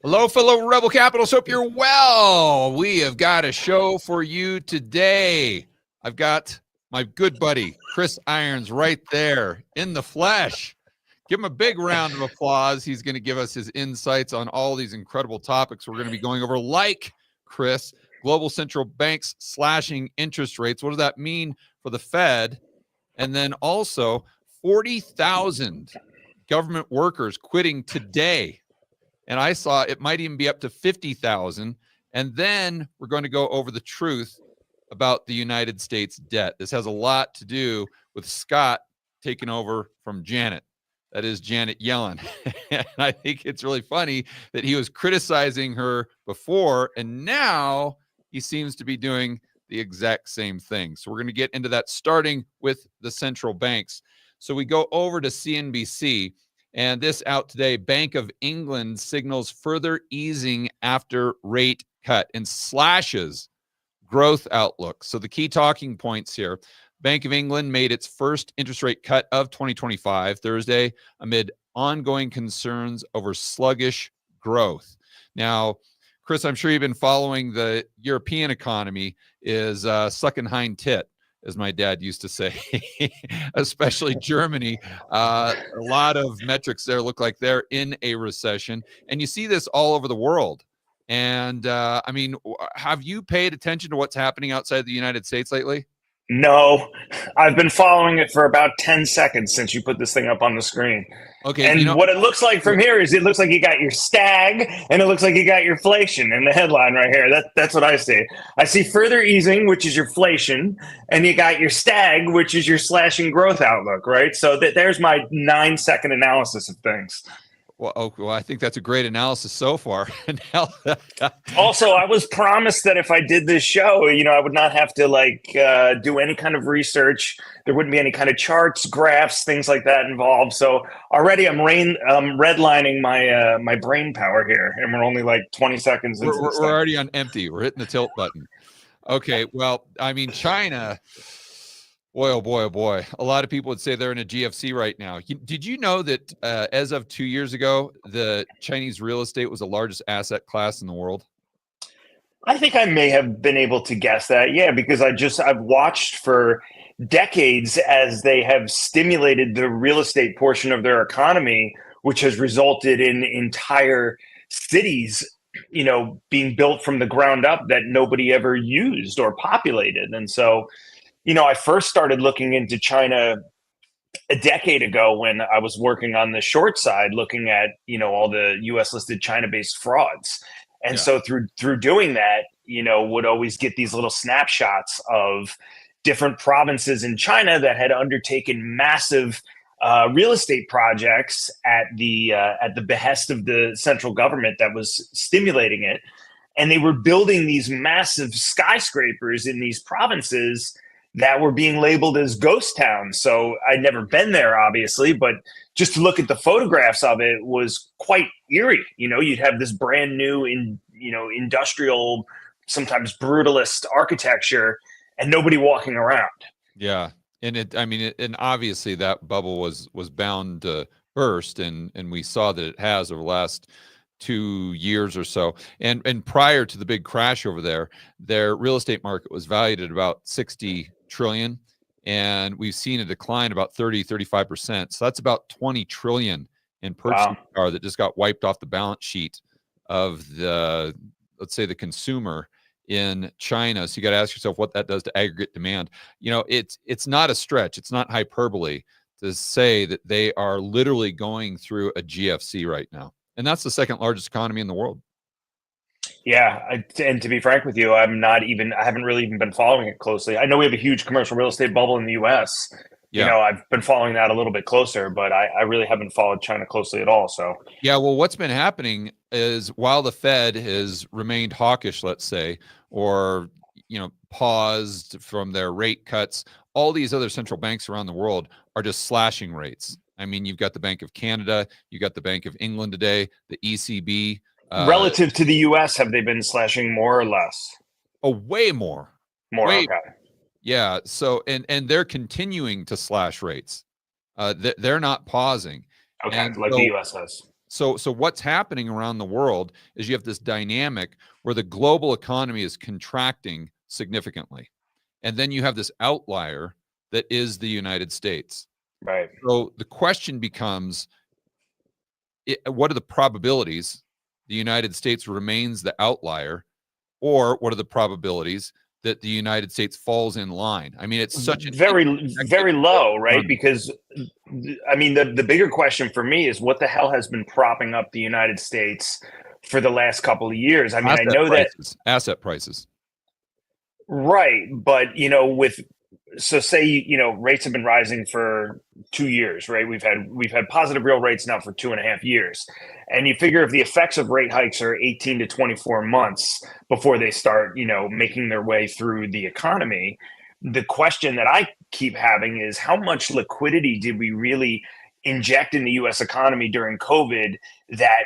Hello, fellow Rebel Capitals. Hope you're well. We have got a show for you today. I've got my good buddy, Chris Irons, right there in the flesh. Give him a big round of applause. He's going to give us his insights on all these incredible topics we're going to be going over, like, Chris, global central banks slashing interest rates. What does that mean for the Fed? And then also 40,000 government workers quitting today. And I saw it might even be up to 50,000. And then we're going to go over the truth about the United States debt. This has a lot to do with Scott taking over from Janet. That is Janet Yellen. And I think it's really funny that he was criticizing her before, and now he seems to be doing the exact same thing. So we're going to get into that, starting with the central banks. So we go over to CNBC. And this out today, Bank of England signals further easing after rate cut and slashes growth outlook. So the key talking points here: Bank of England made its first interest rate cut of 2025 Thursday amid ongoing concerns over sluggish growth. Now, Chris, I'm sure you've been following the European economy is sucking hind tit, as my dad used to say, especially Germany. A lot of metrics there look like they're in a recession. And you see this all over the world. And I mean, have you paid attention to what's happening outside the United States lately? No, I've been following it for about 10 seconds since you put this thing up on the screen. Okay. And what it looks like from here is it looks like you got your stag and it looks like you got your inflation in the headline right here. That's what I see. I see further easing, which is your inflation, and you got your stag, which is your slashing growth outlook, right? So there's my 9-second analysis of things. Well, I think that's a great analysis so far. Also, I was promised that if I did this show, I would not have to do any kind of research. There wouldn't be any kind of charts, graphs, things like that involved. So already I'm redlining my brain power here, and we're only like 20 seconds into this. We're already on empty. We're hitting the tilt button. Okay, well, I mean, China. Boy, oh boy, oh boy. A lot of people would say they're in a GFC right now. Did you know that as of 2 years ago, the Chinese real estate was the largest asset class in the world? I think I may have been able to guess that. Yeah, because I've watched for decades as they have stimulated the real estate portion of their economy, which has resulted in entire cities, being built from the ground up that nobody ever used or populated. And so, I first started looking into China a decade ago when I was working on the short side, looking at, all the US listed China based frauds. And so through doing that, would always get these little snapshots of different provinces in China that had undertaken massive real estate projects at the behest of the central government that was stimulating it. And they were building these massive skyscrapers in these provinces that were being labeled as ghost towns. So I'd never been there, obviously, but just to look at the photographs of it was quite eerie. You'd have this brand new, industrial, sometimes brutalist architecture, and nobody walking around. Yeah, and obviously that bubble was bound to burst, and we saw that it has over the last 2 years or so. And prior to the big crash over there, their real estate market was valued at about 60 trillion, and we've seen a decline about 35%. So that's about 20 trillion in purchasing power that just got wiped off the balance sheet of the, let's say, the consumer in China. So you got to ask yourself what that does to aggregate demand. It's not a stretch. It's not hyperbole to say that they are literally going through a GFC right now. And that's the second largest economy in the world. Yeah, and to be frank with you, I haven't really even been following it closely. I know we have a huge commercial real estate bubble in the U.S. Yeah. I've been following that a little bit closer, but I really haven't followed China closely at all. So yeah, well, what's been happening is while the Fed has remained hawkish, let's say, or paused from their rate cuts, all these other central banks around the world are just slashing rates. I mean, you've got the Bank of Canada, you got the Bank of England today, the ECB. Relative to the U.S., have they been slashing more or less? Oh, way more. Okay. Yeah. So, and they're continuing to slash rates. They're not pausing. Okay, like the U.S. has. So what's happening around the world is you have this dynamic where the global economy is contracting significantly. And then you have this outlier that is the United States. Right. So the question becomes, what are the probabilities the United States remains the outlier, or what are the probabilities that the United States falls in line? I mean, it's such an very low, right? economy. Because I mean, the bigger question for me is what the hell has been propping up the United States for the last couple of years? I mean, I know that, Asset prices. right, but with so say rates have been rising for 2 years, right? We've had positive real rates now for 2.5 years, and you figure if the effects of rate hikes are 18 to 24 months before they start making their way through the economy, the question that I keep having is how much liquidity did we really inject in the US economy during COVID that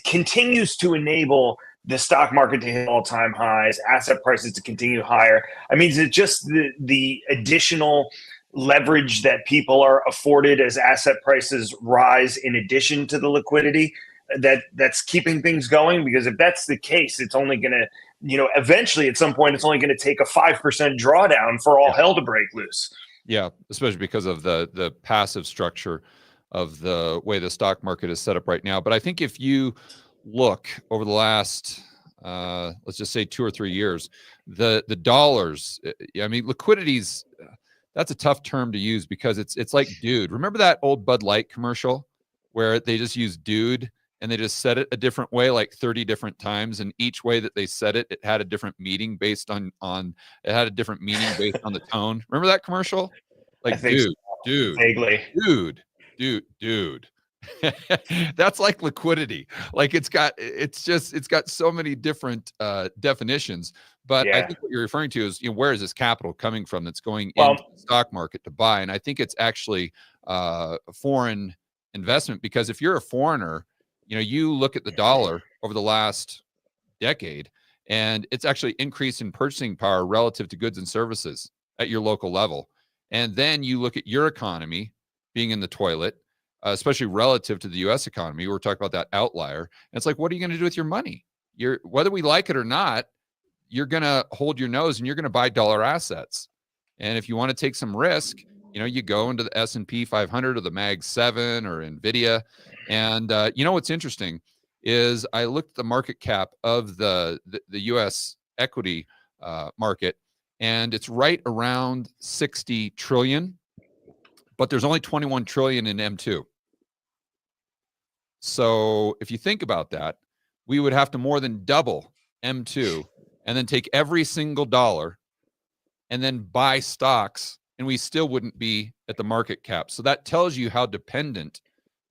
continues to enable the stock market to hit all-time highs, asset prices to continue higher? I mean, is it just the additional leverage that people are afforded as asset prices rise in addition to the liquidity that's keeping things going? Because if that's the case, it's only going to, eventually at some point, it's only going to take a 5% drawdown for all hell to break loose. Yeah, especially because of the passive structure of the way the stock market is set up right now. But I think if you look over the last, let's just say 2 or 3 years, the dollars, I mean, liquidity's, that's a tough term to use because it's like dude. Remember that old Bud Light commercial where they just use dude and they just said it a different way, like 30 different times, and each way that they said it, it had a different meaning based on it had a different meaning based on the tone. Remember that commercial? I Like think dude, so. dude, Vaguely. dude. That's like liquidity. Like it's got so many different definitions. But I Yeah. think what you're referring to is, where is this capital coming from that's going Well, into the stock market to buy? And I think it's actually foreign investment, because if you're a foreigner, you look at the dollar over the last decade, and it's actually increased in purchasing power relative to goods and services at your local level. And then you look at your economy being in the toilet, especially relative to the U.S. economy. We're talking about that outlier. And it's like, what are you going to do with your money? Whether we like it or not, you're going to hold your nose and you're going to buy dollar assets. And if you want to take some risk, you go into the S&P 500 or the Mag 7 or NVIDIA. And what's interesting is I looked at the market cap of the U.S. equity market, and it's right around 60 trillion, but there's only 21 trillion in M2. So if you think about that, we would have to more than double M2 and then take every single dollar and then buy stocks, and we still wouldn't be at the market cap. So that tells you how dependent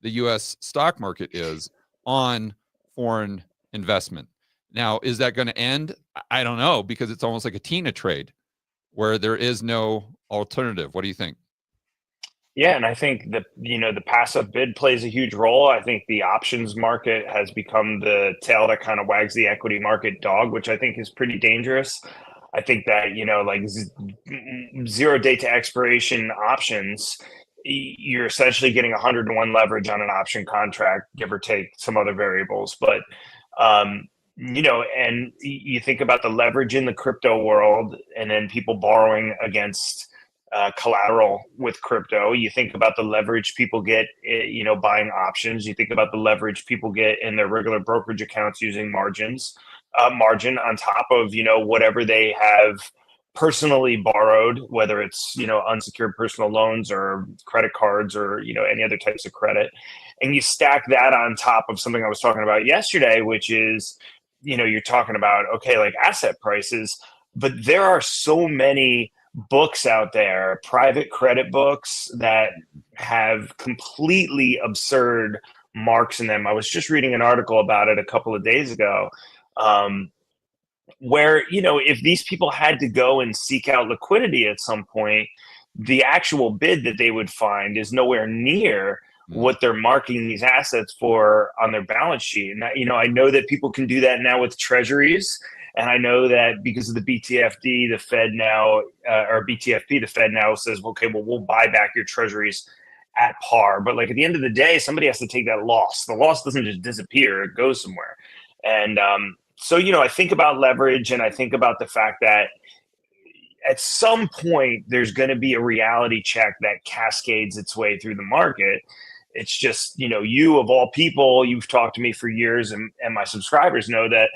the U.S. stock market is on foreign investment. Now, is that going to end? I don't know, because it's almost like a TINA trade where there is no alternative. What do you think? Yeah, and I think the passive bid plays a huge role. I think the options market has become the tail that kind of wags the equity market dog, which I think is pretty dangerous. I think that like 0 day to expiration options, you're essentially getting 100-to-1 leverage on an option contract, give or take some other variables. But and you think about the leverage in the crypto world, and then people borrowing against collateral with crypto. You think about the leverage people get, buying options. You think about the leverage people get in their regular brokerage accounts using margin on top of, whatever they have personally borrowed, whether it's, unsecured personal loans or credit cards or, any other types of credit. And you stack that on top of something I was talking about yesterday, which is, you're talking about, okay, like asset prices, but there are so many books out there, private credit books, that have completely absurd marks in them. I was just reading an article about it a couple of days ago, where, if these people had to go and seek out liquidity at some point, the actual bid that they would find is nowhere near what they're marking these assets for on their balance sheet. And I know that people can do that now with treasuries. And I know that because of the BTFD, the Fed now, or BTFP, the Fed now says, okay, well, we'll buy back your treasuries at par. But like at the end of the day, somebody has to take that loss. The loss doesn't just disappear; it goes somewhere. And so, I think about leverage, and I think about the fact that at some point there's going to be a reality check that cascades its way through the market. It's just, you of all people, you've talked to me for years, and my subscribers know that,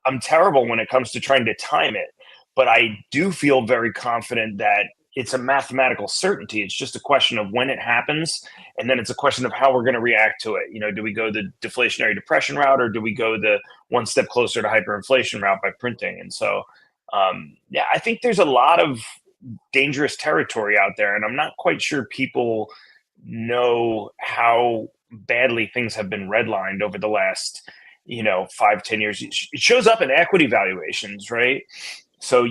I'm terrible when it comes to trying to time it. But I do feel very confident that it's a mathematical certainty. It's just a question of when it happens. And then it's a question of how we're going to react to it. Do we go the deflationary depression route, or do we go the one step closer to hyperinflation route by printing? And so, I think there's a lot of dangerous territory out there, and I'm not quite sure people know how badly things have been redlined over the last, 5-10 years. It shows up in equity valuations, right? So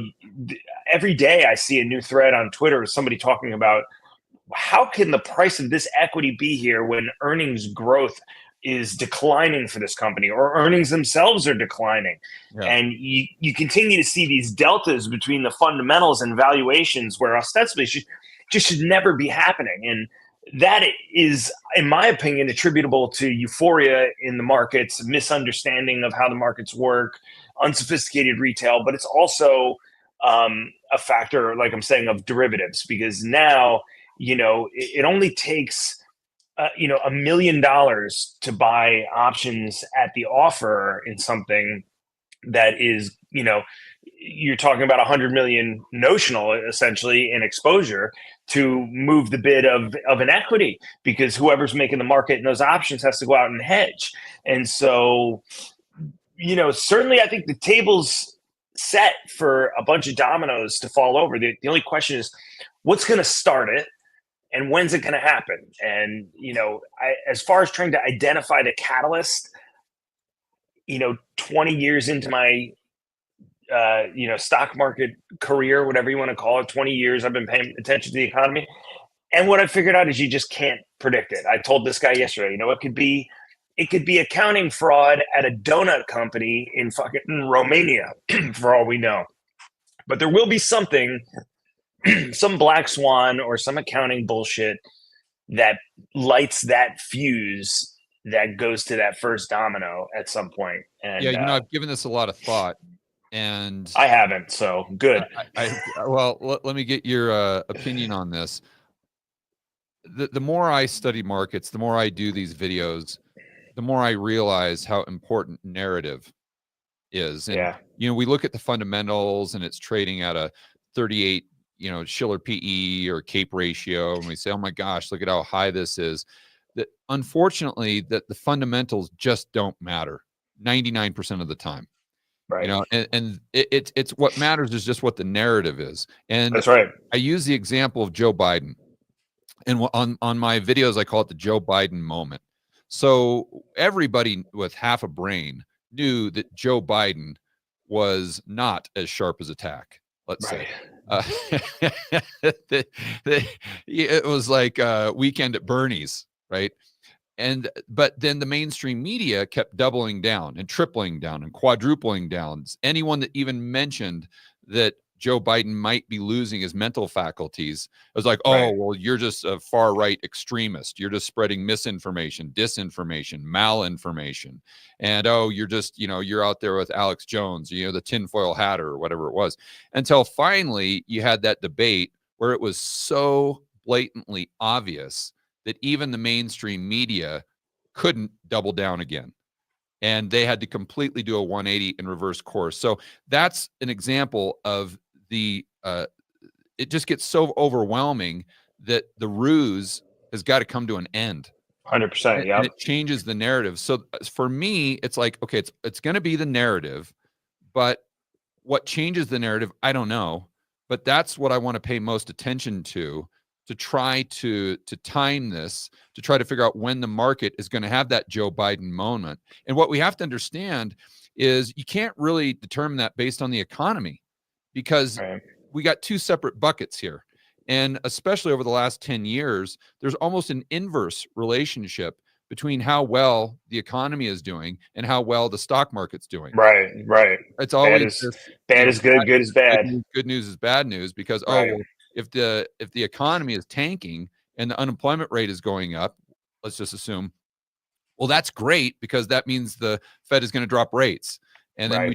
every day I see a new thread on Twitter of somebody talking about how can the price of this equity be here when earnings growth is declining for this company, or earnings themselves are declining. Yeah. And you continue to see these deltas between the fundamentals and valuations where ostensibly should never be happening. And that is, in my opinion, attributable to euphoria in the markets, misunderstanding of how the markets work, unsophisticated retail, but it's also a factor, like I'm saying, of derivatives, because now, it only takes $1 million to buy options at the offer in something that is, you're talking about 100 million notional, essentially, in exposure to move the bid of an equity, because whoever's making the market in those options has to go out and hedge. And so, certainly I think the table's set for a bunch of dominoes to fall over. The only question is what's going to start it, and when's it going to happen? And, as far as trying to identify the catalyst, 20 years into my, stock market career, whatever you want to call it, 20 years, I've been paying attention to the economy. And what I figured out is you just can't predict it. I told this guy yesterday, it could be accounting fraud at a donut company in fucking Romania for all we know. But there will be something, some black swan or some accounting bullshit that lights that fuse that goes to that first domino at some point. And I've given this a lot of thought, and I haven't. So good. Well, let me get your opinion on this. The more I study markets, the more I do these videos, the more I realize how important narrative is. And, we look at the fundamentals, and it's trading at a 38, Shiller PE or CAPE ratio, and we say, oh my gosh, look at how high this is. That unfortunately, that the fundamentals just don't matter 99% of the time. Right. And it's what matters is just what the narrative is. And that's right. I use the example of Joe Biden, and on my videos, I call it the Joe Biden moment. So everybody with half a brain knew that Joe Biden was not as sharp as a tack, let's say. It was like a weekend at Bernie's, right? But then the mainstream media kept doubling down and tripling down and quadrupling down. Anyone that even mentioned that Joe Biden might be losing his mental faculties, it was like, oh, well, you're just a far right extremist. You're just spreading misinformation, disinformation, malinformation. And, oh, you're just, you're out there with Alex Jones, the tinfoil hatter or whatever it was. Until finally you had that debate where it was so blatantly obvious that even the mainstream media couldn't double down again. And they had to completely do a 180 and reverse course. So that's an example of it just gets so overwhelming that the ruse has got to come to an end. 100%. Yeah. And it changes the narrative. So for me, it's like, okay, it's going to be the narrative, but what changes the narrative, I don't know. But that's what I want to pay most attention to try to time this, to try to figure out when the market is going to have that Joe Biden moment. And what we have to understand is you can't really determine that based on the economy, because we got two separate buckets here. And especially over the last 10 years, there's almost an inverse relationship between how well the economy is doing and how well the stock market's doing. Right. It's always bad is good, good is bad. Good news is bad news, because if the economy is tanking and the unemployment rate is going up, let's just assume, well, that's great because that means the Fed is going to drop rates. And then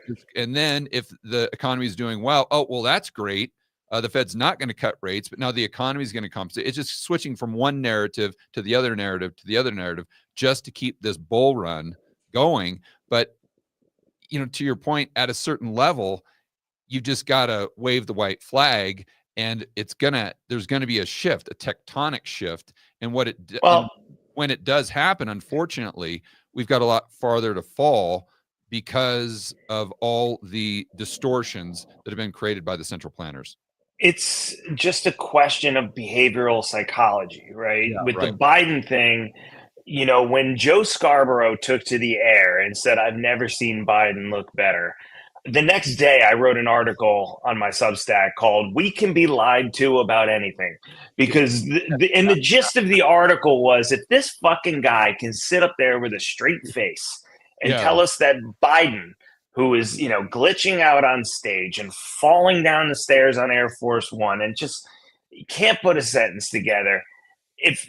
then if the economy is doing well, oh, well, that's great. The Fed's not going to cut rates, but now the economy is going to compensate. It's just switching from one narrative to the other narrative to the other narrative just to keep this bull run going. But, to your point, at a certain level, you've just got to wave the white flag, and there's going to be a shift, a tectonic shift. And when it does happen, unfortunately, we've got a lot farther to fall because of all the distortions that have been created by the central planners. It's just a question of behavioral psychology, right? Yeah, With right. the Biden thing, when Joe Scarborough took to the air and said, "I've never seen Biden look better," the next day I wrote an article on my Substack called "We Can Be Lied to About Anything," because the gist of the article was, if this fucking guy can sit up there with a straight face and tell us that Biden, who is, glitching out on stage and falling down the stairs on Air Force One and just can't put a sentence together, if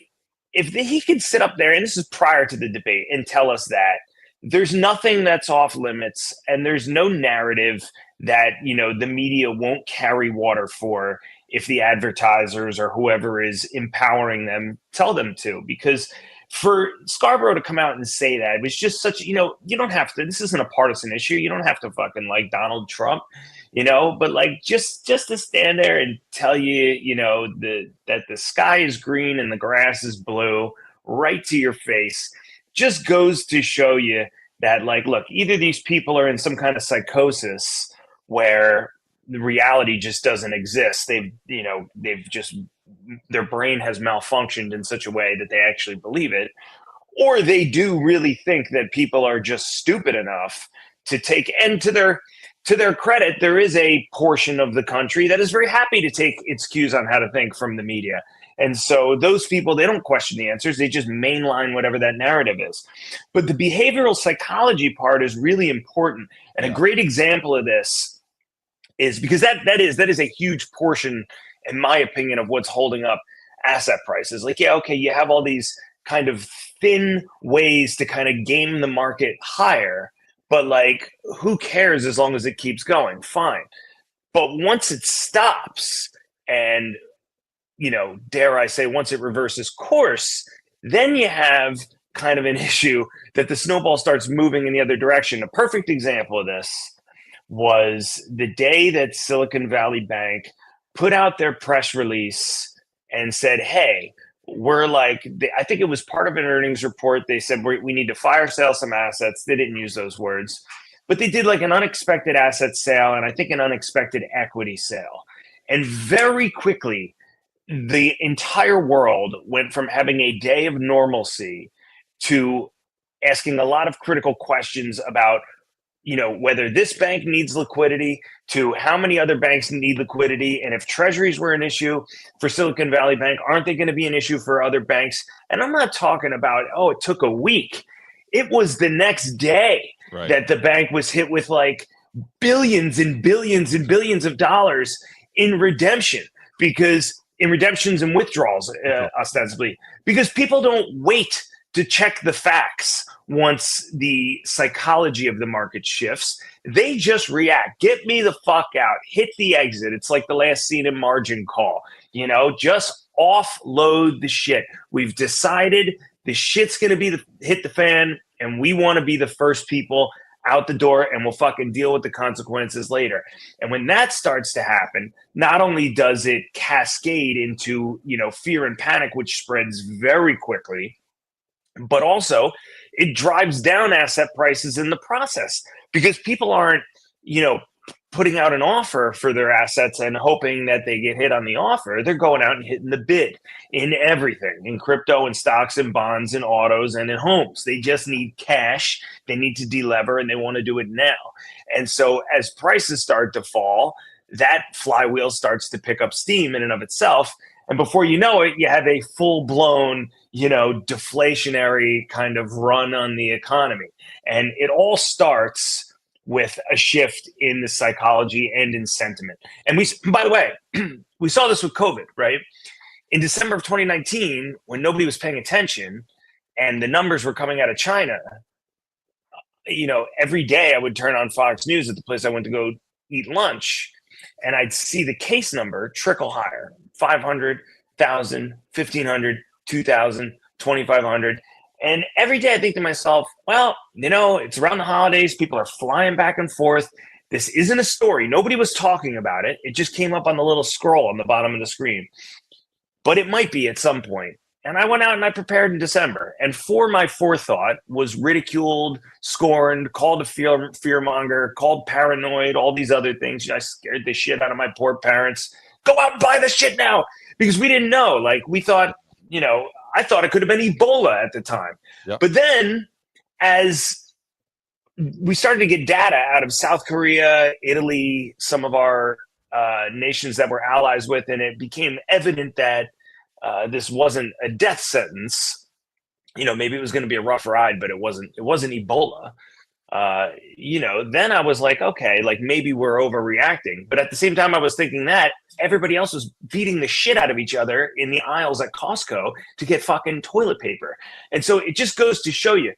he could sit up there, and this is prior to the debate, and tell us that there's nothing that's off limits and there's no narrative that, the media won't carry water for if the advertisers or whoever is empowering them tell them to. Because for Scarborough to come out and say that, it was just such, you don't have to, this isn't a partisan issue. You don't have to fucking like Donald Trump, but like just to stand there and tell you, that the sky is green and the grass is blue right to your face just goes to show you that, like, look, either these people are in some kind of psychosis where the reality just doesn't exist. They've just, their brain has malfunctioned in such a way that they actually believe it, or they do really think that people are just stupid enough to take, and to their credit, there is a portion of the country that is very happy to take its cues on how to think from the media. And so those people, they don't question the answers. They just mainline whatever that narrative is. But the behavioral psychology part is really important. And a great example of this is, because that is a huge portion, in my opinion, of what's holding up asset prices. Like, you have all these kind of thin ways to kind of game the market higher, but like, who cares as long as it keeps going? Fine. But once it stops, and dare I say, once it reverses course, then you have kind of an issue that the snowball starts moving in the other direction. A perfect example of this was the day that Silicon Valley Bank put out their press release and said, hey, we're like, I think it was part of an earnings report. They said, we need to fire sale some assets. They didn't use those words, but they did like an unexpected asset sale and I think an unexpected equity sale. And very quickly, the entire world went from having a day of normalcy to asking a lot of critical questions about, whether this bank needs liquidity, to how many other banks need liquidity. And if treasuries were an issue for Silicon Valley Bank, aren't they going to be an issue for other banks? And I'm not talking about, it took a week. It was the next day that the bank was hit with like billions and billions and billions of dollars in redemption, because in redemptions and withdrawals, ostensibly, because people don't wait to check the facts once the psychology of the market shifts. They just react. Get me the fuck out. Hit the exit. It's like the last scene in Margin Call. Just offload the shit. We've decided the shit's going to hit the fan, and we want to be the first people out the door, and we'll fucking deal with the consequences later. And when that starts to happen, not only does it cascade into, fear and panic, which spreads very quickly, but also it drives down asset prices in the process, because people aren't, putting out an offer for their assets and hoping that they get hit on the offer. They're going out and hitting the bid in everything, in crypto and stocks and bonds and autos and in homes. They just need cash. They need to delever, and they want to do it now. And so as prices start to fall, that flywheel starts to pick up steam in and of itself. And before you know it, you have a full-blown, deflationary kind of run on the economy. And it all starts with a shift in the psychology and in sentiment. And by the way, we saw this with COVID, right? in December of 2019, when nobody was paying attention and the numbers were coming out of China, every day I would turn on Fox News at the place I went to go eat lunch, and I'd see the case number trickle higher: 500, 1,000, 1,500, 2,000, 2,500. And every day I think to myself, well, it's around the holidays. People are flying back and forth. This isn't a story. Nobody was talking about it. It just came up on the little scroll on the bottom of the screen. But it might be at some point. And I went out and I prepared in December. And for my forethought was ridiculed, scorned, called a fearmonger, called paranoid, all these other things. I scared the shit out of my poor parents. Go out and buy the shit now. Because we didn't know. Like, we thought, I thought it could have been Ebola at the time. Yep. But then as we started to get data out of South Korea, Italy, some of our nations that we're allies with, and it became evident that this wasn't a death sentence. Maybe it was going to be a rough ride, but it wasn't Ebola. Then I was like, okay, like maybe we're overreacting. But at the same time, I was thinking that everybody else was beating the shit out of each other in the aisles at Costco to get fucking toilet paper. And so it just goes to show you,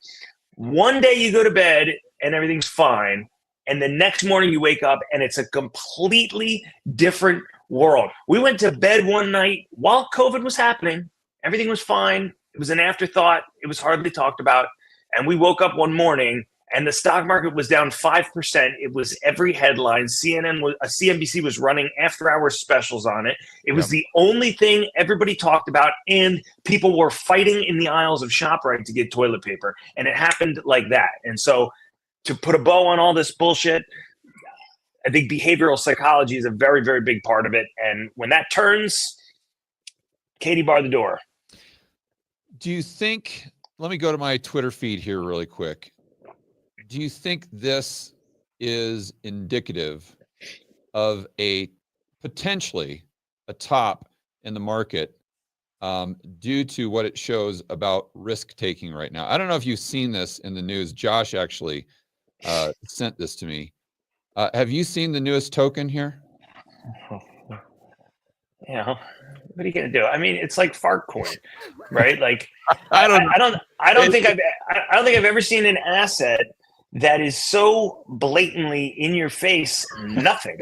one day you go to bed and everything's fine, and the next morning you wake up and it's a completely different world. We went to bed one night while COVID was happening. Everything was fine. It was an afterthought. It was hardly talked about. And we woke up one morning and the stock market was down 5%. It was every headline. CNBC was running after-hours specials on it. It was the only thing everybody talked about, and people were fighting in the aisles of ShopRite to get toilet paper. And it happened like that. And so to put a bow on all this bullshit, I think behavioral psychology is a very, very big part of it. And when that turns, Katie, bar the door. Do you think, let me go to my Twitter feed here really quick. Do you think this is indicative of potentially a top in the market due to what it shows about risk taking right now? I don't know if you've seen this in the news. Josh actually sent this to me. Have you seen the newest token here? What are you gonna do? I mean, it's like Fartcoin, right? Like, I don't think I've ever seen an asset that is so blatantly in your face, nothing,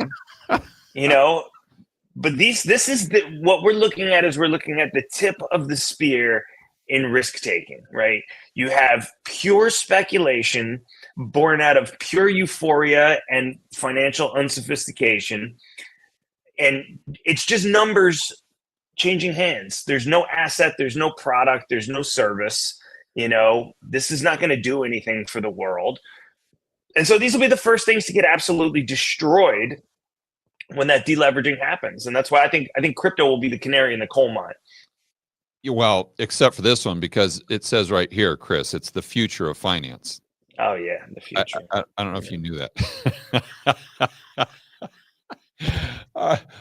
But this is what we're looking at. Is we're looking at the tip of the spear in risk taking, right? You have pure speculation born out of pure euphoria and financial unsophistication, and it's just numbers changing hands. There's no asset, there's no product, there's no service. This is not going to do anything for the world. And so these will be the first things to get absolutely destroyed when that deleveraging happens. And that's why I think crypto will be the canary in the coal mine. Well, except for this one, because it says right here, Chris, it's the future of finance. Oh yeah, the future. I don't know if you knew that.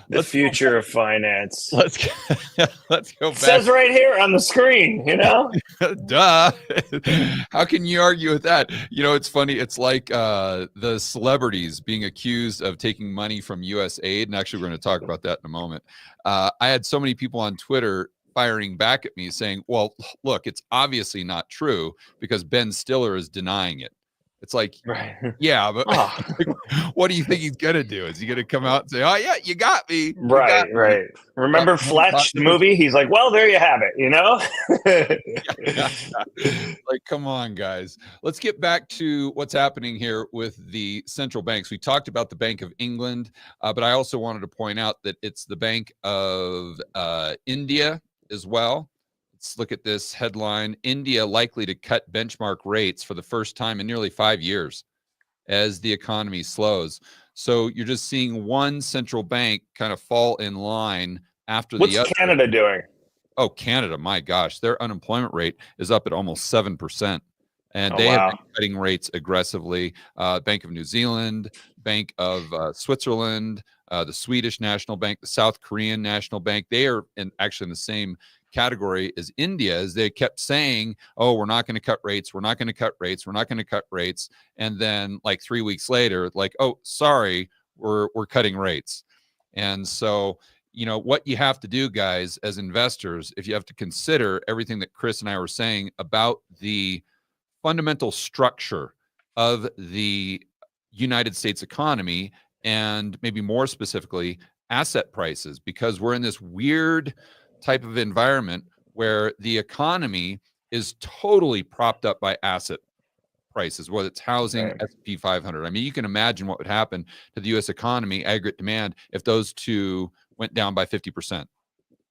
The future of finance. Let's go back. It says right here on the screen, Duh. How can you argue with that? It's funny. It's like the celebrities being accused of taking money from US aid. And actually, we're going to talk about that in a moment. I had so many people on Twitter firing back at me saying, well, look, it's obviously not true because Ben Stiller is denying it. It's like, right. Yeah, but what do you think he's gonna do? Is he gonna come out and say, "Oh yeah, you got me"? Right. Remember Fletch, the movie? He's like, "Well, there you have it." Like, come on, guys. Let's get back to what's happening here with the central banks. We talked about the Bank of England, but I also wanted to point out that it's the Bank of India as well. Let's look at this headline. India likely to cut benchmark rates for the first time in nearly 5 years as the economy slows. So you're just seeing one central bank kind of fall in line after the other. What's Canada doing? Oh, Canada, my gosh. Their unemployment rate is up at almost 7%. And they have been cutting rates aggressively. Bank of New Zealand, Bank of Switzerland, the Swedish National Bank, the South Korean National Bank, they are actually in the same category as India, as they kept saying, oh, we're not going to cut rates. We're not going to cut rates. We're not going to cut rates. And then like 3 weeks later, like, oh, sorry, we're cutting rates. And so, what you have to do, guys, as investors, if you have to consider everything that Chris and I were saying about the fundamental structure of the United States economy, and maybe more specifically, asset prices, because we're in this weird type of environment where the economy is totally propped up by asset prices, whether it's housing, Right. S&P 500. I mean, you can imagine what would happen to the U.S. economy, aggregate demand, if those two went down by 50%,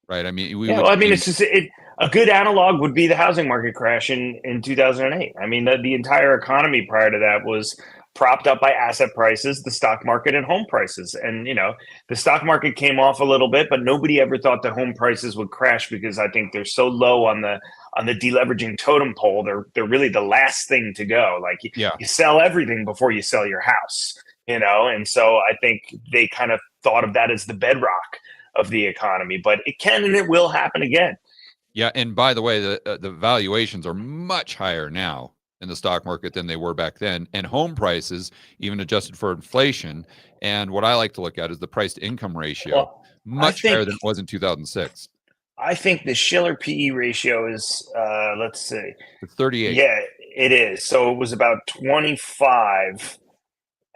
right? I mean, we Yeah, would well, I mean, see, it's just a good analog would be the housing market crash in 2008. I mean, the entire economy prior to that was propped up by asset prices, the stock market, and home prices. And the stock market came off a little bit, but nobody ever thought the home prices would crash because I think they're so low on the deleveraging totem pole. They're really the last thing to go. Like yeah. you sell everything before you sell your house, And so I think they kind of thought of that as the bedrock of the economy, but it can and it will happen again. Yeah, and by the way, the valuations are much higher now in the stock market than they were back then, and home prices, even adjusted for inflation, and what I like to look at is the price to income ratio, Well, much higher than it was in 2006. I think the Schiller PE ratio is, let's see. It's 38. Yeah, it is. So it was about 25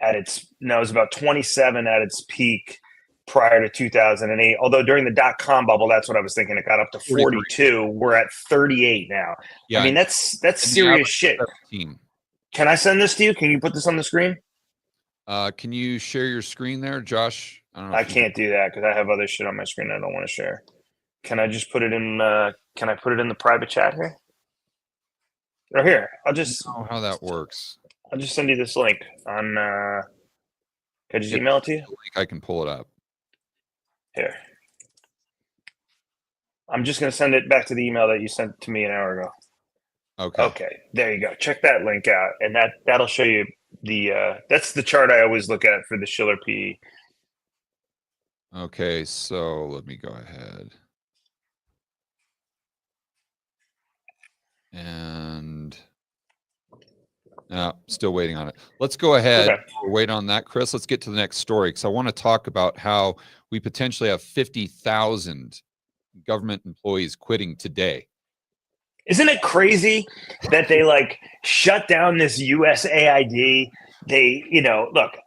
it was about 27 at its peak prior to 2008. Although during the dot-com bubble, that's what I was thinking. It got up to 42. We're at 38 now. Yeah, I mean, that's serious shit. 17. Can I send this to you? Can you put this on the screen? Can you share your screen there, Josh? I don't know. I can't do that because I have other shit on my screen I don't want to share. Can I just put it in? Can I put it in the private chat here? Or here, I don't know how that works. I'll just send you this link on. Can I just email it to you? I can pull it up. Here. I'm just going to send it back to the email that you sent to me an hour ago. Okay. There you go. Check that link out, and that'll show you that's the chart I always look at for the Schiller PE. Okay, so let me go ahead. And still waiting on it. Let's go ahead. Okay. Wait on that, Chris. Let's get to the next story because I want to talk about how we potentially have 50,000 government employees quitting today. Isn't it crazy that they shut down this USAID? They, look,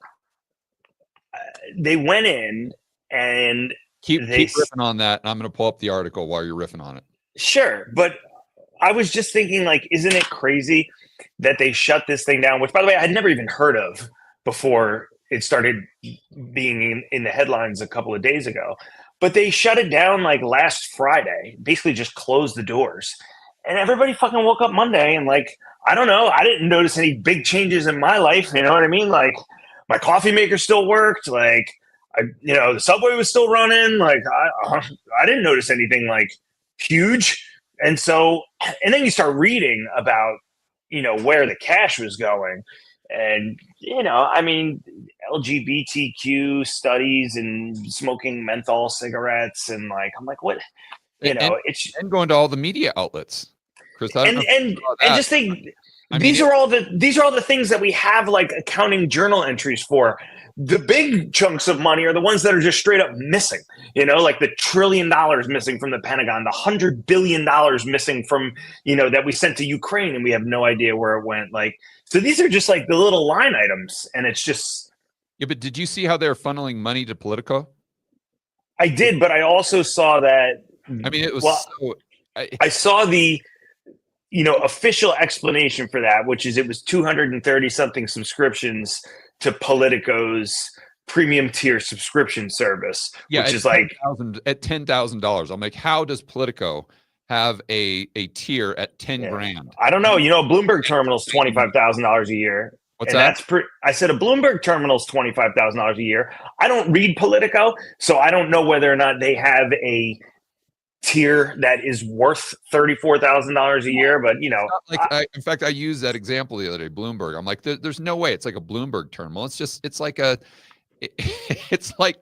they went in and keep riffing on that. And I'm going to pull up the article while you're riffing on it. Sure. But I was just thinking, isn't it crazy that they shut this thing down, which, by the way, I'd never even heard of before it started being in the headlines a couple of days ago. But they shut it down last Friday, basically just closed the doors. And everybody fucking woke up Monday and I don't know, I didn't notice any big changes in my life. You know what I mean? My coffee maker still worked. The subway was still running. I didn't notice anything huge. And then you start reading about, where the cash was going. And, I mean, LGBTQ studies and smoking menthol cigarettes. And I'm like, what? It's going to all the media outlets, Chris. And just think, these are all the things that we have accounting journal entries for. The big chunks of money are the ones that are just straight up missing, the $1 trillion missing from the Pentagon, the $100 billion missing from, that we sent to Ukraine and we have no idea where it went. So these are just the little line items. And it's just. Yeah, but did you see how they're funneling money to Politico? I did, but I also saw that. I mean, it was. I saw the, official explanation for that, which is it was 230 something subscriptions to Politico's premium tier subscription service, which is at $10,000. I'm like, how does Politico have a tier at 10 grand? I don't know. A Bloomberg terminal is $25,000 a year. What's that? I said a Bloomberg terminal is $25,000 a year. I don't read Politico, so I don't know whether or not they have a tier that is worth $34,000 a year, but in fact, I used that example the other day, Bloomberg. I'm like, there's no way it's like a Bloomberg terminal. It's like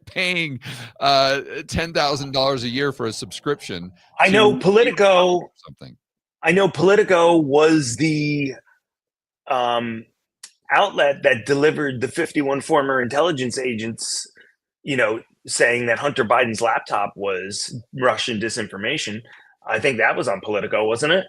paying $10,000 a year for a subscription. I know Politico was the outlet that delivered the 51 former intelligence agents, saying that Hunter Biden's laptop was Russian disinformation. I think that was on Politico, wasn't it?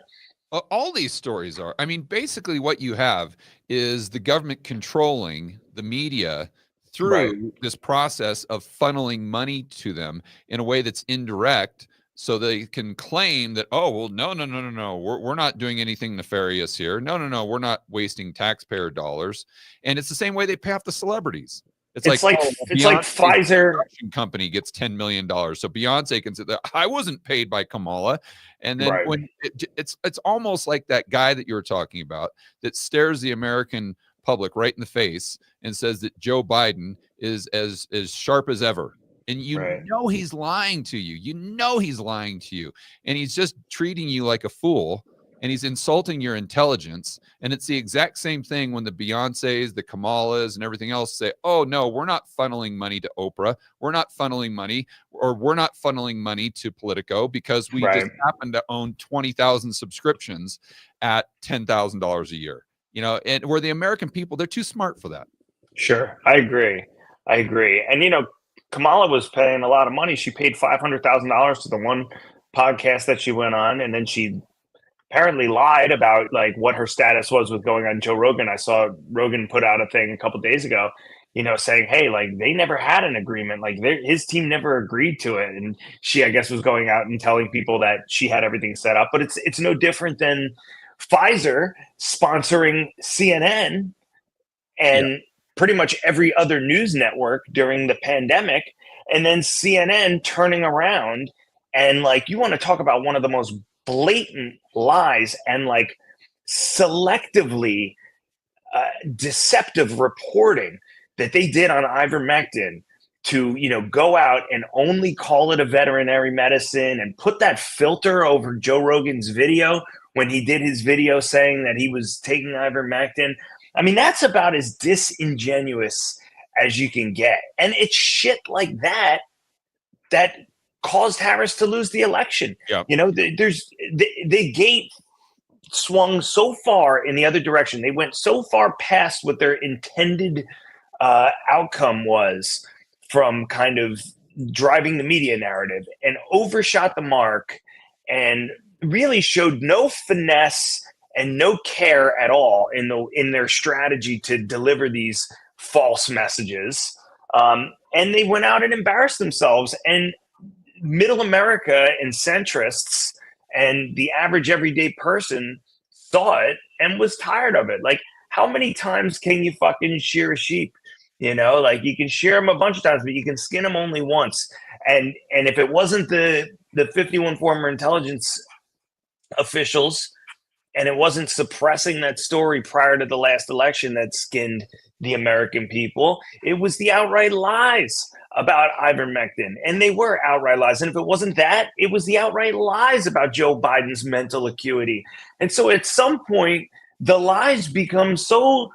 All these stories are. I mean, basically, what you have is the government controlling the media Right, through this process of funneling money to them in a way that's indirect, so they can claim that, oh, well, no, we're not doing anything nefarious here. No, we're not wasting taxpayer dollars. And it's the same way they pay off the celebrities. It's like, oh, well, it's like Beyonce's Pfizer. production company gets $10 million, so Beyonce can say that I wasn't paid by Kamala. And then Right, when it's almost like that guy that you were talking about that stares the American public right in the face and says that Joe Biden is as sharp as ever. And right. he's lying to you. He's lying to you. And he's just treating you like a fool, and he's insulting your intelligence. And it's the exact same thing when the Beyoncés, the Kamalas, and everything else say, oh, no, we're not funneling money to Oprah. We're not funneling money, or we're not funneling money to Politico because we Right. just happen to own 20,000 subscriptions at $10,000 a year. And where the American people, they're too smart for that. Sure. I agree. And Kamala was paying a lot of money. She paid $500,000 to the one podcast that she went on, and then she apparently lied about like what her status was with going on Joe Rogan. I saw Rogan put out a thing a couple days ago, saying, hey, like they never had an agreement. Like his team never agreed to it. And she, I guess, was going out and telling people that she had everything set up. But it's no different than Pfizer sponsoring CNN Yeah. and pretty much every other news network during the pandemic, and then CNN turning around and like, you want to talk about one of the most blatant lies and like selectively deceptive reporting that they did on ivermectin to go out and only call it a veterinary medicine and put that filter over Joe Rogan's video when he did his video saying that he was taking ivermectin. I mean, that's about as disingenuous as you can get. And it's shit like that that caused Harris to lose the election. Yeah. The gate swung so far in the other direction. They went so far past what their intended outcome was from kind of driving the media narrative, and overshot the mark, and really showed no finesse and no care at all in their strategy to deliver these false messages. And they went out and embarrassed themselves. And middle America and centrists and the average everyday person saw it and was tired of it. Like, how many times can you fucking shear a sheep? Like you can shear them a bunch of times, but you can skin them only once. And if it wasn't the 51 former intelligence officials, and it wasn't suppressing that story prior to the last election that skinned the American people, it was the outright lies about ivermectin. And they were outright lies. And if it wasn't that, it was the outright lies about Joe Biden's mental acuity. And so at some point, the lies become so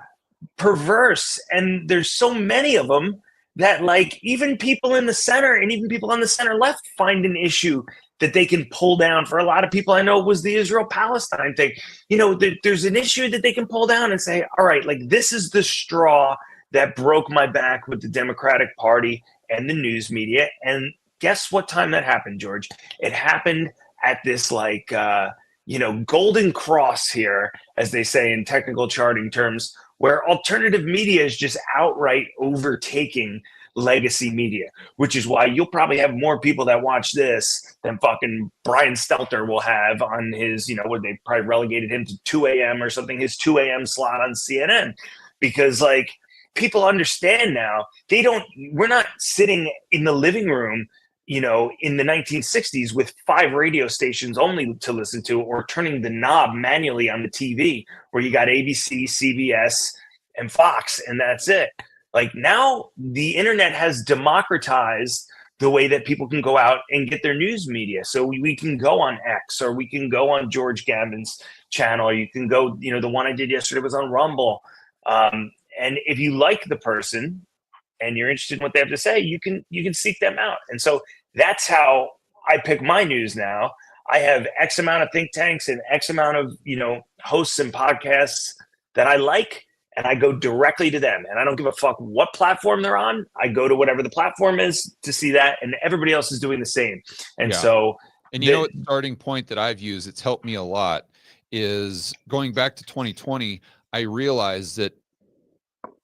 perverse, and there's so many of them, that like even people in the center and even people on the center left find an issue that they can pull down. For a lot of people, I know it was the Israel-Palestine thing. There's an issue that they can pull down and say, all right, like this is the straw that broke my back with the Democratic Party and the news media. And guess what time that happened, George? It happened at this like, golden cross here, as they say in technical charting terms, where alternative media is just outright overtaking legacy media, which is why you'll probably have more people that watch this than fucking Brian Stelter will have on his, where they probably relegated him to 2 a.m. or something, his 2 a.m. slot on CNN. Because like people understand now, we're not sitting in the living room, in the 1960s with 5 radio stations only to listen to, or turning the knob manually on the TV where you got ABC, CBS, and Fox, and that's it. Like now the internet has democratized the way that people can go out and get their news media. So we can go on X, or we can go on George Gambon's channel, or you can go, the one I did yesterday was on Rumble. And if you like the person and you're interested in what they have to say, you can seek them out. And so that's how I pick my news now. I have X amount of think tanks and X amount of, hosts and podcasts that I like, and I go directly to them, and I don't give a fuck what platform they're on. I go to whatever the platform is to see that, and everybody else is doing the same. And so, and you know, what starting point that I've used, it's helped me a lot, is going back to 2020. I realized that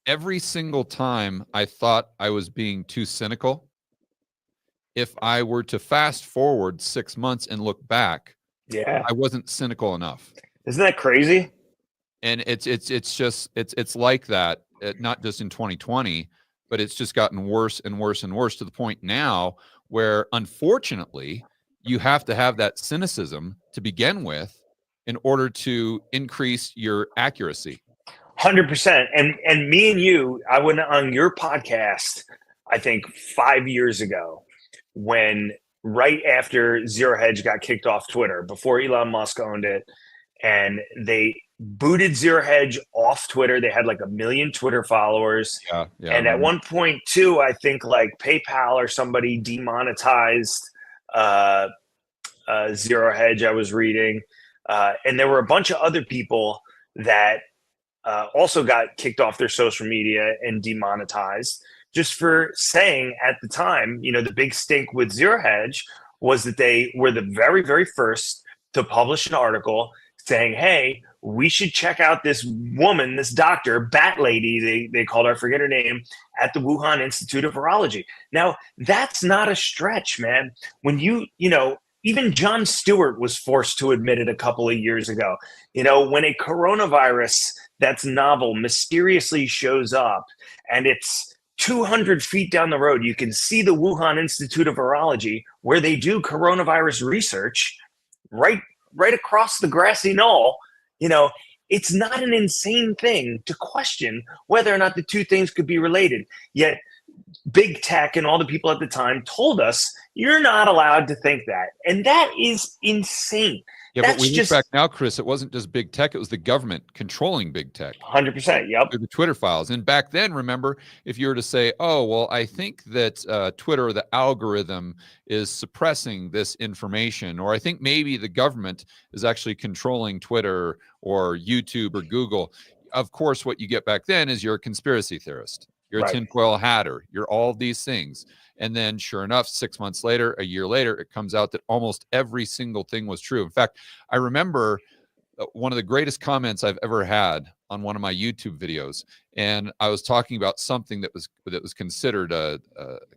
every single time I thought I was being too cynical, if I were to fast forward 6 months and look back, I wasn't cynical enough. Isn't that crazy? And it's like that, not just in 2020, but it's just gotten worse and worse and worse to the point now where, unfortunately, you have to have that cynicism to begin with in order to increase your accuracy. 100%. And me and you, I went on your podcast, I think 5 years ago, when right after Zero Hedge got kicked off Twitter, before Elon Musk owned it, and they booted Zero Hedge off Twitter. They had like 1 million Twitter followers. And at one point too, I think like PayPal or somebody demonetized Zero Hedge, I was reading. And there were a bunch of other people that also got kicked off their social media and demonetized just for saying at the time, you know, the big stink with Zero Hedge was that they were the very, very first to publish an article saying, hey, we should check out this woman, this doctor, Bat Lady, they called her, I forget her name, at the Wuhan Institute of Virology. Now, that's not a stretch, man. When you know, even Jon Stewart was forced to admit it a couple of years ago. You know, when a coronavirus that's novel mysteriously shows up and it's 200 feet down the road, you can see the Wuhan Institute of Virology where they do coronavirus research right across the grassy knoll. You know, it's not an insane thing to question whether or not the two things could be related. Yet big tech and all the people at the time told us you're not allowed to think that. And that is insane. Yeah, but we look back now, Chris, it wasn't just big tech, it was the government controlling big tech. 100%, yep. The Twitter files. And back then, remember, if you were to say, oh, well, I think that Twitter, the algorithm, is suppressing this information, or I think maybe the government is actually controlling Twitter or YouTube or Google. Of course, what you get back then is you're a conspiracy theorist. You're a tinfoil hatter. You're all these things. And then sure enough, 6 months later, a year later, it comes out that almost every single thing was true. In fact, I remember one of the greatest comments I've ever had on one of my YouTube videos. And I was talking about something that was considered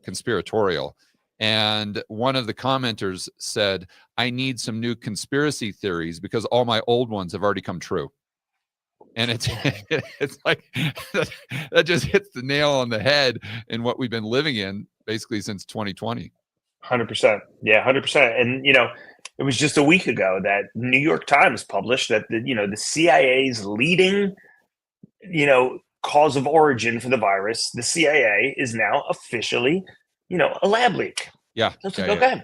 conspiratorial. And one of the commenters said, I need some new conspiracy theories because all my old ones have already come true. And it's like that just hits the nail on the head in what we've been living in basically since 2020. 100%. Yeah, 100%. And, you know, it was just a week ago that New York Times published that, the CIA's leading, cause of origin for the virus, the CIA is now officially, a lab leak. Yeah. So it's like, okay.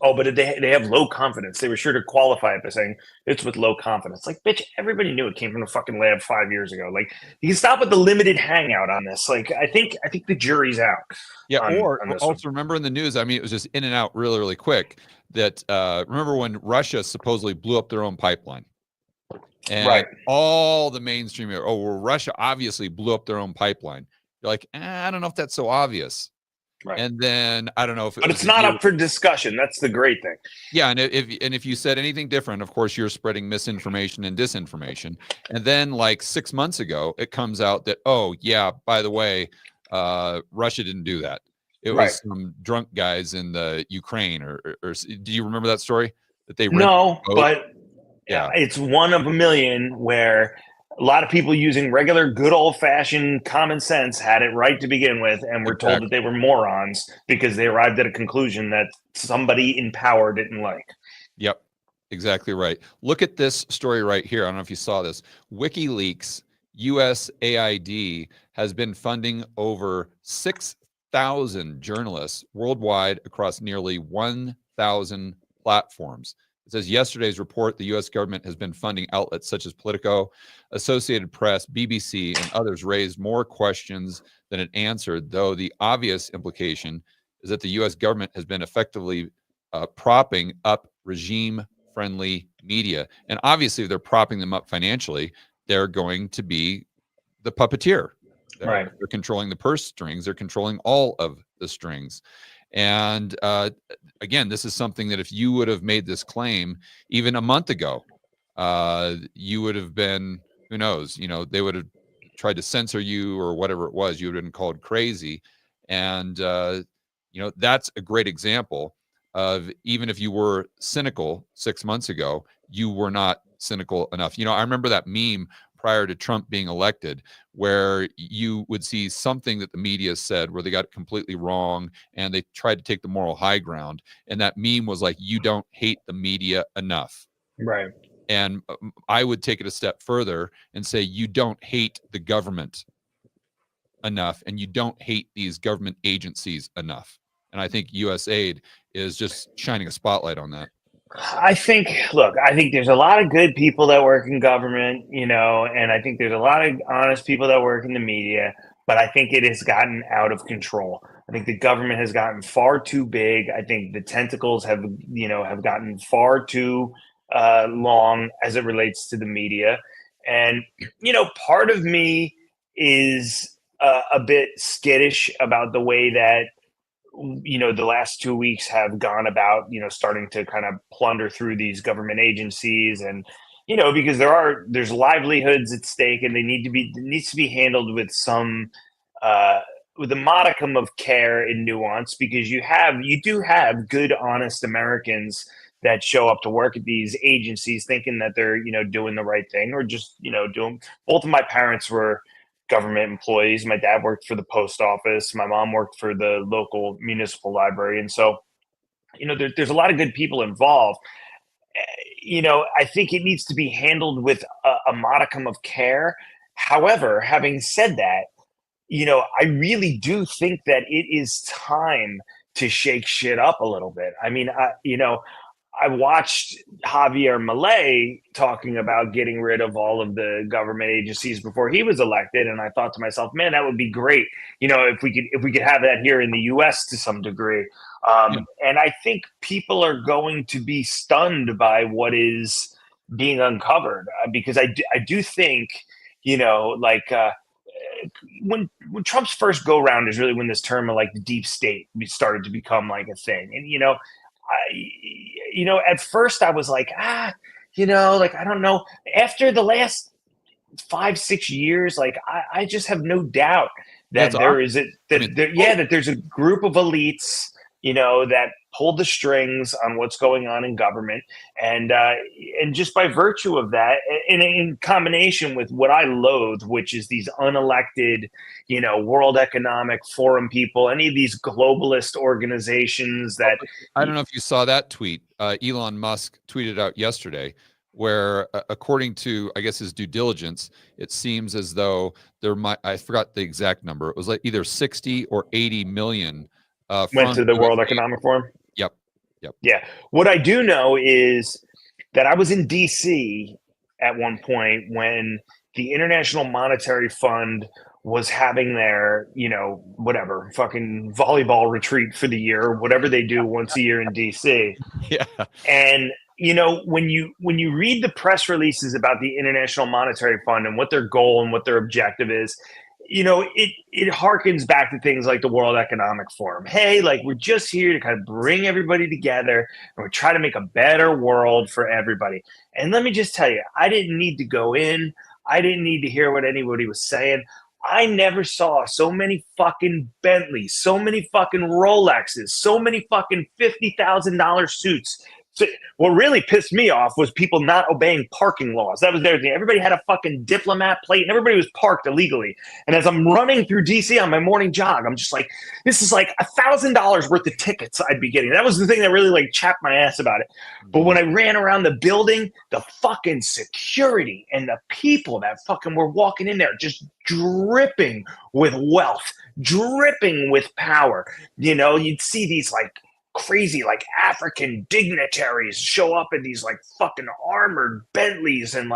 Oh, but they have low confidence. They were sure to qualify it by saying it's with low confidence. Like, bitch, everybody knew it came from the fucking lab 5 years ago. Like, you can stop with the limited hangout on this. Like, I think the jury's out. Yeah, or also remember in the news, I mean, it was just in and out really, really quick. That remember when Russia supposedly blew up their own pipeline, and all the mainstream, well, Russia obviously blew up their own pipeline. You're like, I don't know if that's so obvious. Right. And then I don't know if but it's not up for discussion. That's the great thing. Yeah, and if you said anything different, of course you're spreading misinformation and disinformation. And then like 6 months ago, it comes out that, oh yeah, by the way, Russia didn't do that. It was some drunk guys in the Ukraine, or do you remember that story that they no, but yeah, it's one of a million where a lot of people using regular, good old-fashioned common sense had it right to begin with, and were told that they were morons because they arrived at a conclusion that somebody in power didn't like. Yep, exactly right. Look at this story right here. I don't know if you saw this. WikiLeaks USAID has been funding over 6,000 journalists worldwide across nearly 1,000 platforms. It says yesterday's report, the U.S. government has been funding outlets such as Politico, Associated Press, BBC, and others raised more questions than it answered, though the obvious implication is that the U.S. government has been effectively propping up regime-friendly media. And obviously, if they're propping them up financially, they're going to be the puppeteer. Right. They're controlling the purse strings. They're controlling all of the strings. And again, this is something that if you would have made this claim even a month ago, you would have been, who knows, they would have tried to censor you or whatever it was. You would have been called crazy. And, that's a great example of, even if you were cynical 6 months ago, you were not cynical enough. I remember that meme prior to Trump being elected, where you would see something that the media said where they got it completely wrong and they tried to take the moral high ground. And that meme was like, you don't hate the media enough. Right. And I would take it a step further and say, you don't hate the government enough, and you don't hate these government agencies enough. And I think USAID is just shining a spotlight on that. I think there's a lot of good people that work in government, and I think there's a lot of honest people that work in the media, but I think it has gotten out of control. I think the government has gotten far too big. I think the tentacles have gotten far too long as it relates to the media. And, part of me is a bit skittish about the way that the last 2 weeks have gone about, starting to kind of plunder through these government agencies, and because there's livelihoods at stake, and it needs to be handled with some with a modicum of care and nuance, because you do have good, honest Americans that show up to work at these agencies thinking that they're doing the right thing, or just doing. Both of my parents were government employees. My dad worked for the post office. My mom worked for the local municipal library. And so, there's a lot of good people involved. I think it needs to be handled with a modicum of care. However, having said that, I really do think that it is time to shake shit up a little bit. I mean, I watched Javier Milei talking about getting rid of all of the government agencies before he was elected, and I thought to myself, man, that would be great. If we could have that here in the U.S. to some degree. And I think people are going to be stunned by what is being uncovered, because I do think, when Trump's first go round is really when this term of like the deep state started to become like a thing, and at first I was like, I don't know. After the last 5-6 years, I just have no doubt that that there's a group of elites, that pulled the strings on what's going on in government, and just by virtue of that, in combination with what I loathe, which is these unelected, World Economic Forum people, any of these globalist organizations that. I don't know if you saw that tweet. Elon Musk tweeted out yesterday, where according to, I guess, his due diligence, it seems as though I forgot the exact number. It was like either 60 or 80 million went to the World Economic Forum. Yep. Yeah. What I do know is that I was in DC at one point when the International Monetary Fund was having their, whatever, fucking volleyball retreat for the year, whatever they do once a year in DC. Yeah. And, when you read the press releases about the International Monetary Fund and what their goal and what their objective is, it harkens back to things like the World Economic Forum. Hey, we're just here to kind of bring everybody together, and we're trying to make a better world for everybody. And let me just tell you, I didn't need to go in. I didn't need to hear what anybody was saying. I never saw so many fucking Bentleys, so many fucking Rolexes, so many fucking $50,000 suits. So what really pissed me off was people not obeying parking laws. That was their thing. Everybody had a fucking diplomat plate, and everybody was parked illegally. And as I'm running through DC on my morning jog, I'm just like, this is like $1,000 worth of tickets I'd be getting. That was the thing that really chapped my ass about it. But when I ran around the building, the fucking security and the people that fucking were walking in there just dripping with wealth, dripping with power. You'd see these crazy African dignitaries show up in these fucking armored Bentleys, and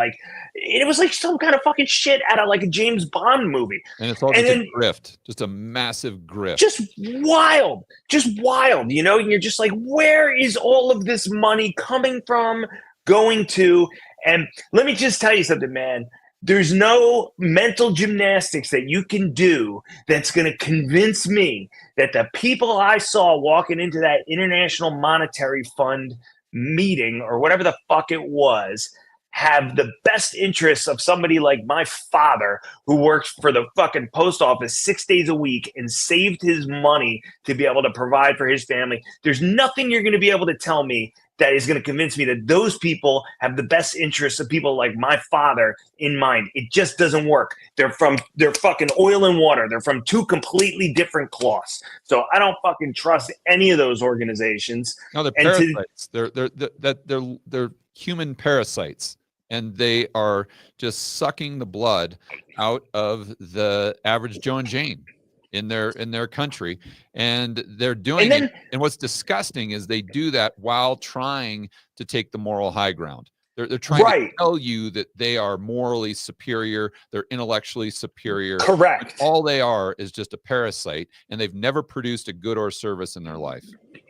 it was some kind of fucking shit out of a James Bond movie. And it's all just a grift, just a massive grift. Just wild. And you're just like, where is all of this money coming from, going to? And let me just tell you something, man. There's no mental gymnastics that you can do that's going to convince me that the people I saw walking into that International Monetary Fund meeting or whatever the fuck it was have the best interests of somebody like my father who works for the fucking post office 6 days a week and saved his money to be able to provide for his family. There's nothing you're going to be able to tell me that is going to convince me that those people have the best interests of people like my father in mind. It just doesn't work. They're fucking oil and water. They're from two completely different cloths. So I don't fucking trust any of those organizations. No, they're parasites. They're human parasites, and they are just sucking the blood out of the average Joe and Jane in their country, and they're doing it. And what's disgusting is they do that while trying to take the moral high ground. They're trying to tell you that they are morally superior, they're intellectually superior. Correct. All they are is just a parasite, and they've never produced a good or service in their life.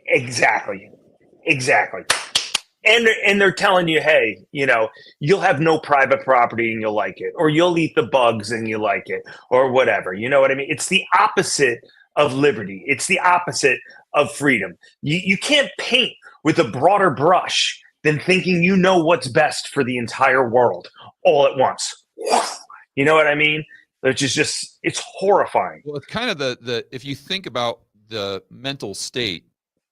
Exactly. And they're telling you, hey, you'll have no private property and you'll like it, or you'll eat the bugs and you like it, or whatever. You know what I mean? It's the opposite of liberty. It's the opposite of freedom. You can't paint with a broader brush than thinking you know what's best for the entire world all at once. You know what I mean? Which is just, it's horrifying. Well, it's kind of the if you think about the mental state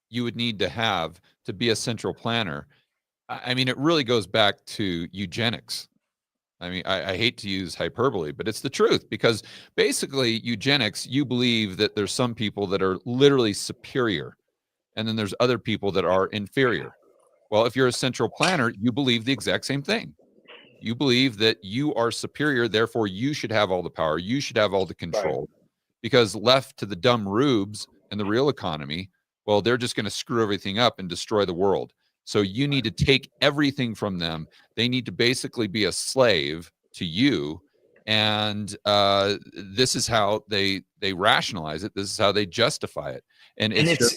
you would need to have to be a central planner. I mean, it really goes back to eugenics. I mean, I hate to use hyperbole, but it's the truth, because basically eugenics, you believe that there's some people that are literally superior, and then there's other people that are inferior. Well, if you're a central planner, you believe the exact same thing. You believe that you are superior, therefore you should have all the power, you should have all the control, because left to the dumb rubes in the real economy, well, they're just going to screw everything up and destroy the world. So you need to take everything from them. They need to basically be a slave to you. And this is how they rationalize it. This is how they justify it. And it's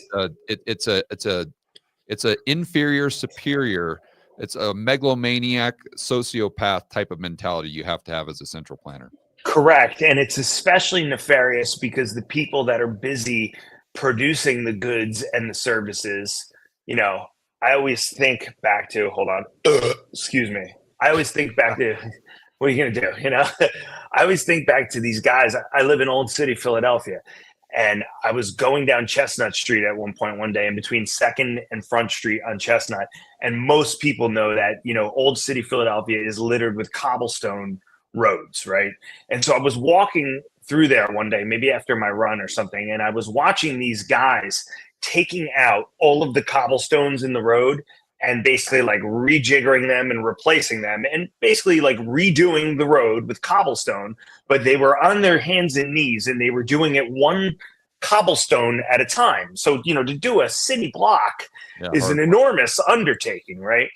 a inferior superior. It's a megalomaniac sociopath type of mentality you have to have as a central planner. Correct. And it's especially nefarious because the people that are busy producing the goods and the services, I always think back to, excuse me. I always think back to, what are you going to do? I always think back to these guys. I live in Old City, Philadelphia, and I was going down Chestnut Street at one day, in between 2nd and Front Street on Chestnut. And most people know that, Old City, Philadelphia is littered with cobblestone roads, right? And so I was walking through there one day, maybe after my run or something, and I was watching these guys taking out all of the cobblestones in the road and basically like rejiggering them and replacing them and basically like redoing the road with cobblestone. But they were on their hands and knees and they were doing it one cobblestone at a time. So, to do a city block is an enormous undertaking, right?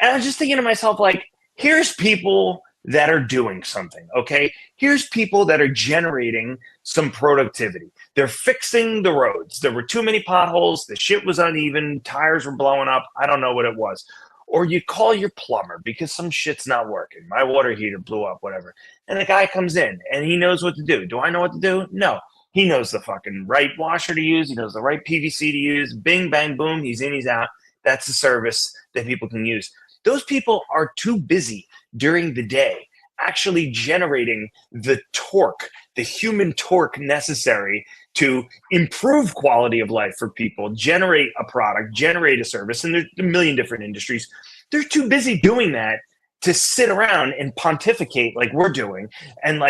And I was just thinking to myself, like, here's people that are doing something, okay? Here's people that are generating some productivity. They're fixing the roads. There were too many potholes. The shit was uneven. Tires were blowing up. I don't know what it was. Or you call your plumber because some shit's not working. My water heater blew up, whatever. And the guy comes in and he knows what to do. Do I know what to do? No. He knows the fucking right washer to use. He knows the right PVC to use. Bing, bang, boom. He's in, he's out. That's the service that people can use. Those people are too busy during the day actually generating the torque, the human torque necessary to improve quality of life for people, generate a product, generate a service. And there's a million different industries. They're too busy doing that to sit around and pontificate like we're doing and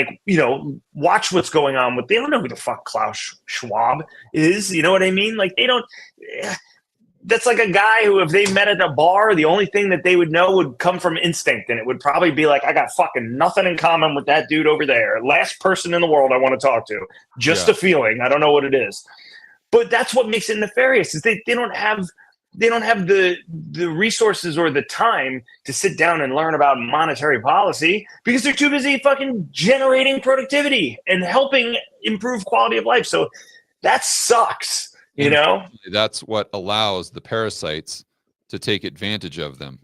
watch what's going on with, they don't know who the fuck Klaus Schwab is. You know what I mean? Like they don't, that's like a guy who, if they met at a bar, the only thing that they would know would come from instinct. And it would probably be like, I got fucking nothing in common with that dude over there. Last person in the world I want to talk to. Just a feeling. I don't know what it is. But that's what makes it nefarious is they don't have the resources or the time to sit down and learn about monetary policy because they're too busy fucking generating productivity and helping improve quality of life. So that sucks. That's what allows the parasites to take advantage of them.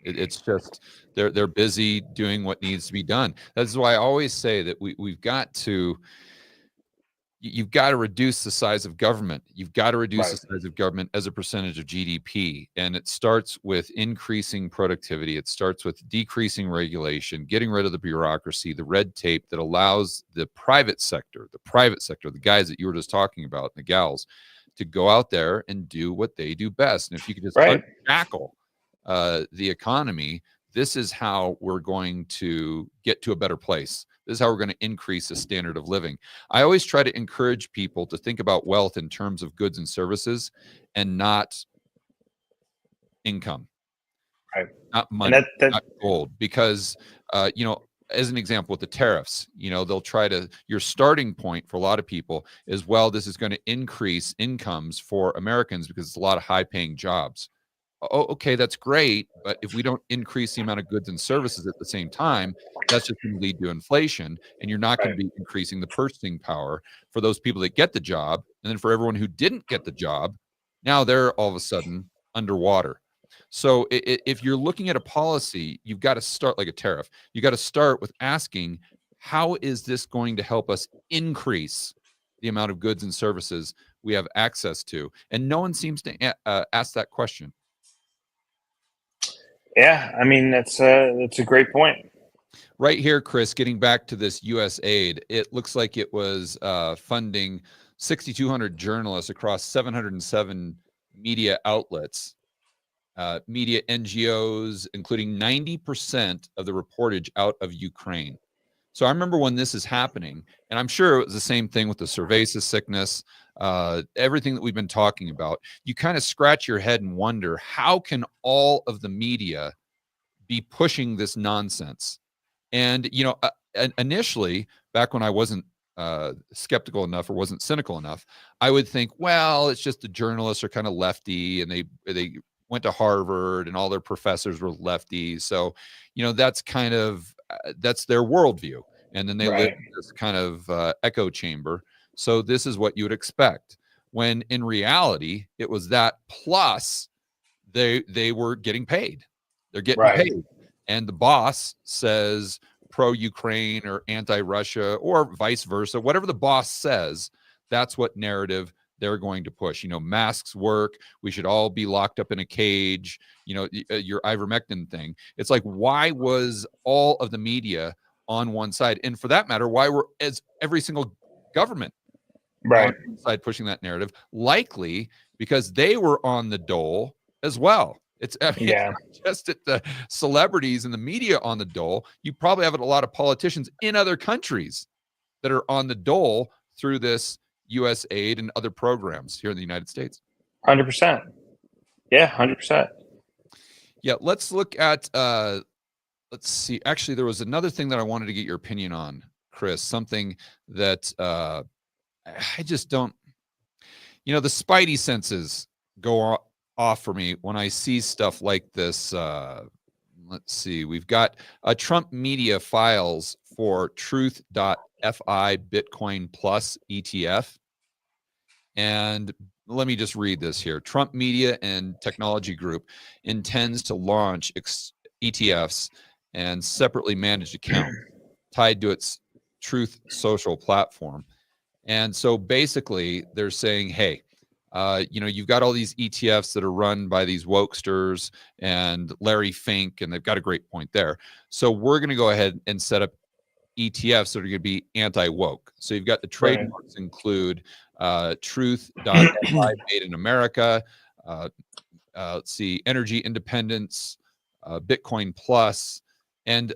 It's just they're busy doing what needs to be done. That's why I always say that you've got to reduce the size of government. You've got to reduce the size of government as a percentage of GDP. And it starts with increasing productivity. It starts with decreasing regulation, getting rid of the bureaucracy, the red tape that allows the private sector, the guys that you were just talking about, the gals, to go out there and do what they do best. And if you could just tackle the economy, this is how we're going to get to a better place. This is how we're going to increase the standard of living. I always try to encourage people to think about wealth in terms of goods and services and not income, not money, not gold. Because, as an example with the tariffs, they'll try to, your starting point for a lot of people is, well, this is going to increase incomes for Americans because it's a lot of high paying jobs. Oh, okay, that's great. But if we don't increase the amount of goods and services at the same time, that's just going to lead to inflation. And you're not going to be increasing the purchasing power for those people that get the job. And then for everyone who didn't get the job, now they're all of a sudden underwater. So if you're looking at a policy, you've got to start like a tariff. You got to start with asking, how is this going to help us increase the amount of goods and services we have access to? And no one seems to ask that question. Yeah, I mean, that's a great point. Right here, Chris, getting back to this U.S. aid, it looks like it was funding 6,200 journalists across 707 media outlets, media NGOs, including 90% of the reportage out of Ukraine. So I remember when this is happening, and I'm sure it was the same thing with the cerveza sickness, everything that we've been talking about. You kind of scratch your head and wonder, how can all of the media be pushing this nonsense? And, initially, back when I wasn't skeptical enough or wasn't cynical enough, I would think, well, it's just the journalists are kind of lefty and they went to Harvard and all their professors were lefties. So, that's kind of, that's their worldview. And then they live in this kind of echo chamber. So this is what you would expect, when in reality, it was that plus they were getting paid. They're getting paid. And the boss says pro-Ukraine or anti-Russia or vice versa, whatever the boss says, that's what narrative they're going to push. Masks work. We should all be locked up in a cage. Your ivermectin thing. It's like, why was all of the media on one side? And for that matter, why were every single government on one side pushing that narrative? Likely because they were on the dole as well. It's not just that the celebrities and the media on the dole. You probably have a lot of politicians in other countries that are on the dole through this U.S. aid and other programs here in the United States. 100%. Yeah, 100%. Yeah, let's look at, let's see. Actually, there was another thing that I wanted to get your opinion on, Chris, something that I just don't, the spidey senses go off for me when I see stuff like this. Let's see. We've got Trump media files for truth.fi Bitcoin Plus ETF. And let me just read this here. Trump Media and Technology Group intends to launch ETFs and separately managed accounts tied to its Truth Social platform. And so basically they're saying, hey, you've got all these ETFs that are run by these wokesters and Larry Fink, and they've got a great point there. So we're going to go ahead and set up ETFs that are going to be anti-woke. So you've got the trademarks include truth.fi made in America, let's see, energy independence, Bitcoin Plus. And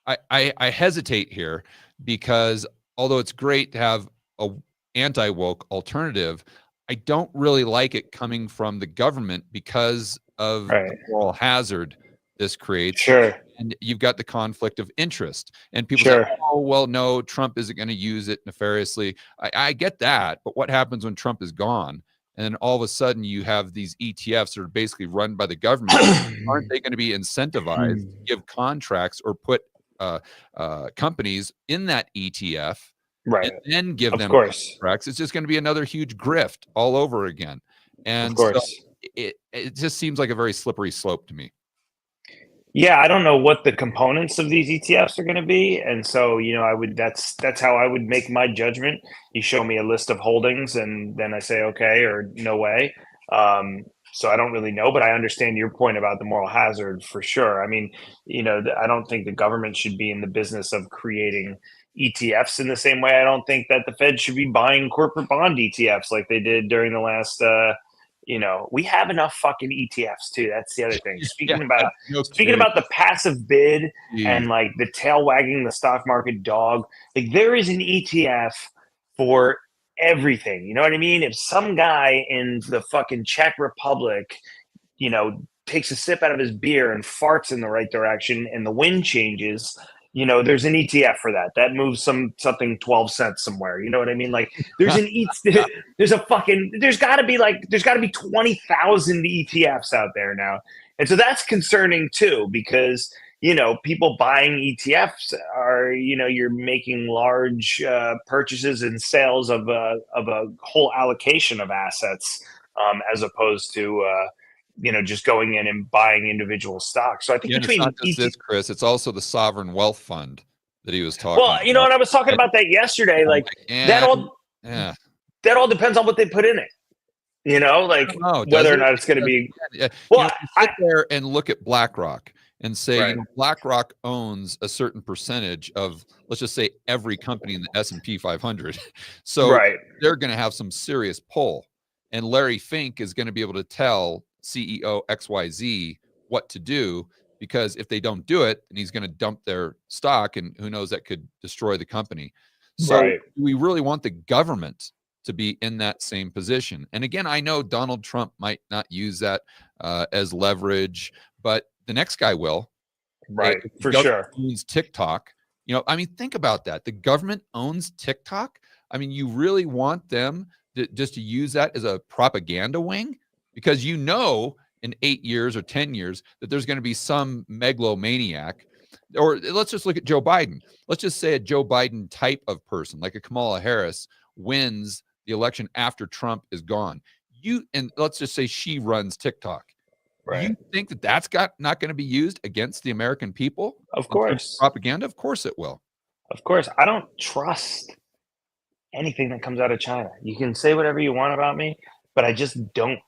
I hesitate here because although it's great to have a anti-woke alternative, I don't really like it coming from the government because of the moral hazard this creates. Sure. And you've got the conflict of interest. And people say, oh, well, no, Trump isn't going to use it nefariously. I get that. But what happens when Trump is gone? And then all of a sudden you have these ETFs that are basically run by the government. Aren't they going to be incentivized to give contracts or put companies in that ETF and then give them contracts? It's just going to be another huge grift all over again. And so it just seems like a very slippery slope to me. Yeah, I don't know what the components of these ETFs are going to be, and so that's how I would make my judgment. You show me a list of holdings, and then I say okay or no way. So I don't really know, but I understand your point about the moral hazard for sure. I mean, I don't think the government should be in the business of creating ETFs in the same way. I don't think that the Fed should be buying corporate bond ETFs like they did during the last. We have enough fucking ETFs too. That's the other thing. Speaking about the passive bid and like the tail wagging the stock market dog, like there is an ETF for everything. You know what I mean? If some guy in the fucking Czech Republic, takes a sip out of his beer and farts in the right direction and the wind changes, there's an ETF for that. That moves something 12 cents somewhere. You know what I mean? Like there's there's gotta be 20,000 ETFs out there now. And so that's concerning too, because, people buying ETFs are, you're making large purchases and sales of a whole allocation of assets, as opposed to, just going in and buying individual stocks. So I think it's not just this, Chris, it's also the sovereign wealth fund that he was talking about. And I was talking about that yesterday. That all depends on what they put in it. Whether or not it's going to be. Well, sit there and look at BlackRock and say, BlackRock owns a certain percentage of, let's just say, every company in the S&P 500. So they're going to have some serious pull. And Larry Fink is going to be able to tell CEO XYZ what to do, because if they don't do it, and he's going to dump their stock, and who knows, that could destroy the company. So do we really want the government to be in that same position? And again, I know Donald Trump might not use that as leverage, but the next guy will. Right, for sure. Owns TikTok. Think about that. The government owns TikTok. You really want them just to use that as a propaganda wing? Because in 8 years or 10 years that there's going to be some megalomaniac, or let's just look at Joe Biden. Let's just say a Joe Biden type of person, like a Kamala Harris, wins the election after Trump is gone. And let's just say she runs TikTok. Right. You think that that's not going to be used against the American people? Of course. Propaganda? Of course it will. Of course. I don't trust anything that comes out of China. You can say whatever you want about me, but I just don't,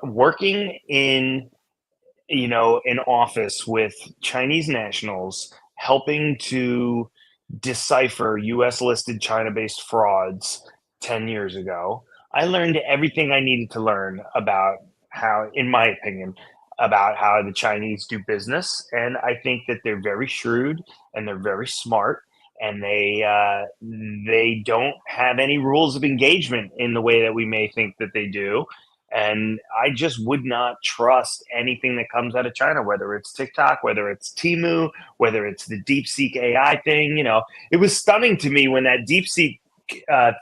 working in office with Chinese nationals, helping to decipher US listed China-based frauds 10 years ago. I learned everything I needed to learn about how, in my opinion, about how the Chinese do business. And I think that they're very shrewd and they're very smart. And they don't have any rules of engagement in the way that we may think that they do. And I just would not trust anything that comes out of China, whether it's TikTok, whether it's Temu, whether it's the DeepSeek AI thing. It was stunning to me when that DeepSeek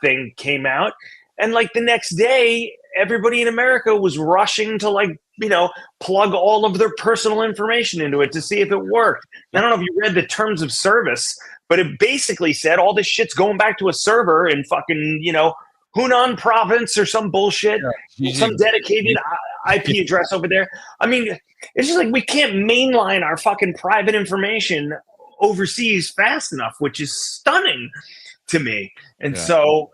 thing came out. And the next day, everybody in America was rushing to plug all of their personal information into it to see if it worked. I don't know if you read the terms of service, but it basically said all this shit's going back to a server in fucking, Hunan province or some bullshit, some dedicated IP address over there. It's just we can't mainline our fucking private information overseas fast enough, which is stunning to me. And so,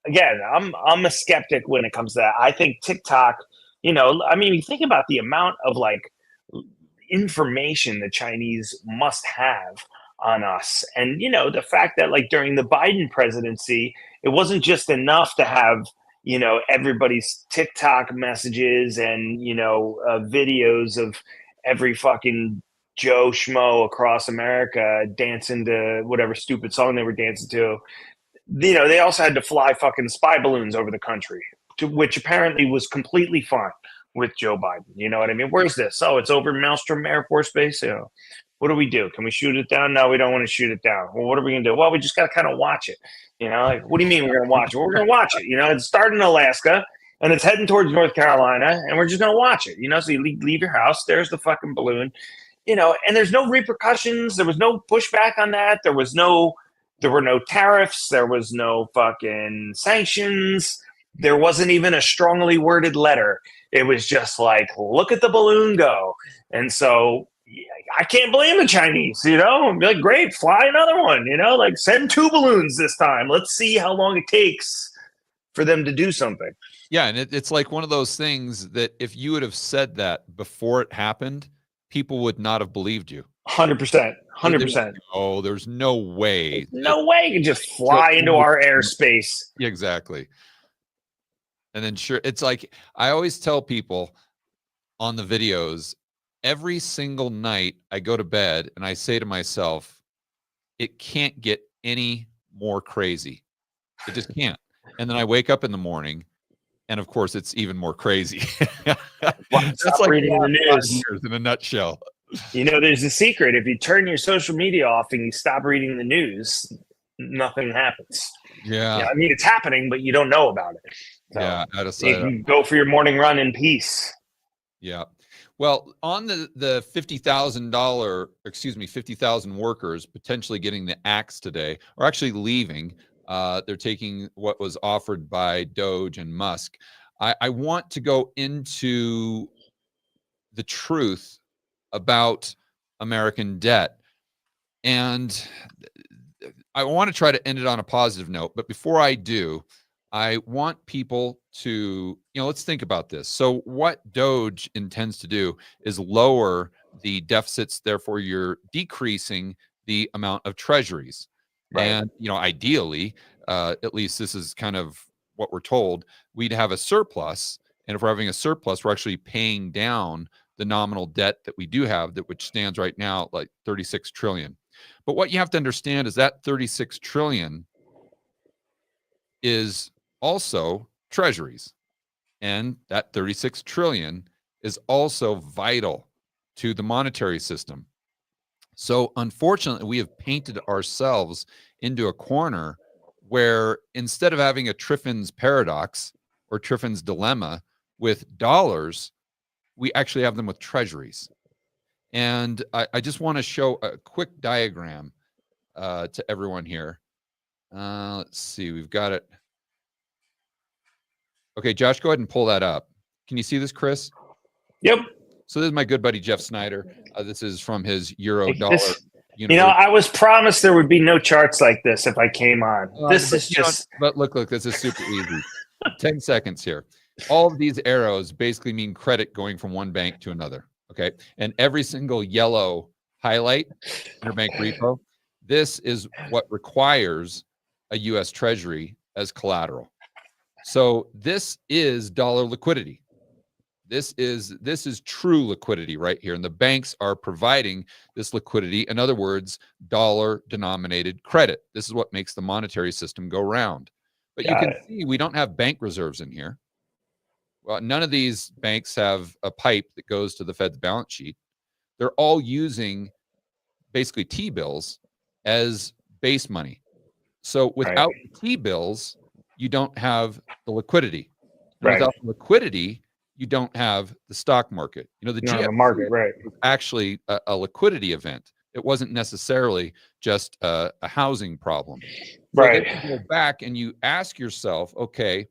again, I'm a skeptic when it comes to that. I think TikTok, you think about the amount of information the Chinese must have on us. And, the fact that during the Biden presidency, it wasn't just enough to have, everybody's TikTok messages and, videos of every fucking Joe Schmo across America dancing to whatever stupid song they were dancing to. They also had to fly fucking spy balloons over the country, which apparently was completely fine with Joe Biden. You know what I mean? Where's this? Oh, it's over Maelstrom Air Force Base. What do we do? Can we shoot it down? No, we don't want to shoot it down. Well, what are we going to do? Well, we just got to kind of watch it. What do you mean we're going to watch it? Well, we're going to watch it. It started in Alaska and it's heading towards North Carolina and we're just going to watch it. So you leave your house. There's the fucking balloon, and there's no repercussions. There was no pushback on that. There were no tariffs. There was no fucking sanctions. There wasn't even a strongly worded letter. It was just like, look at the balloon go. And so I can't blame the Chinese, you know, and be like, great, fly another one, you know, like send 2 balloons this time. Let's see how long it takes for them to do something. Yeah, and it's like one of those things that if you would have said that before it happened, people would not have believed you. 100%. 100%. Oh, there's no way. There's no way you can just fly into our airspace. Yeah, exactly. And then sure, it's like I always tell people on the videos, every single night I go to bed and I say to myself, it can't get any more crazy. It just can't. And then I wake up in the morning, and of course, it's even more crazy. That's like reading the news in a nutshell. You know, there's a secret. If you turn your social media off and you stop reading the news, nothing happens. Yeah. I mean, it's happening, but you don't know about it. So yeah. you can go for your morning run in peace. Yeah. Well, on the $50,000, excuse me, 50,000 workers potentially getting the axe today, or actually leaving. They're taking what was offered by Doge and Musk. I want to go into the truth about American debt. And I want to try to end it on a positive note. But before I do, I want people to, let's think about this. So what Doge intends to do is lower the deficits. Therefore, you're decreasing the amount of treasuries. Right. And, ideally, at least this is kind of what we're told, we'd have a surplus. And if we're having a surplus, we're actually paying down the nominal debt that we do have, that which stands right now at like 36 trillion. But what you have to understand is that 36 trillion is also treasuries. And that 36 trillion is also vital to the monetary system. So unfortunately, we have painted ourselves into a corner where instead of having a Triffin's paradox or Triffin's dilemma with dollars, we actually have them with treasuries. And I just want to show a quick diagram to everyone here. Let's see, we've got it. Okay, Josh, go ahead and pull that up. Can you see this, Chris? Yep. So this is my good buddy, Jeff Snyder. This is from his Euro Dollar. I was promised there would be no charts like this if I came on. This is just... But look, this is super easy. 10 seconds here. All of these arrows basically mean credit going from one bank to another, okay? And every single yellow highlight, interbank repo, this is what requires a U.S. Treasury as collateral. So this is dollar liquidity. This is true liquidity right here. And the banks are providing this liquidity. In other words, dollar denominated credit. This is what makes the monetary system go round. But you can see we don't have bank reserves in here. Well, none of these banks have a pipe that goes to the Fed's balance sheet. They're all using basically T-bills as base money. So without T-bills, you don't have the liquidity. And without the liquidity, you don't have the stock market. The GFC market, was actually a liquidity event. It wasn't necessarily just a housing problem. So then you go back and you ask yourself, okay,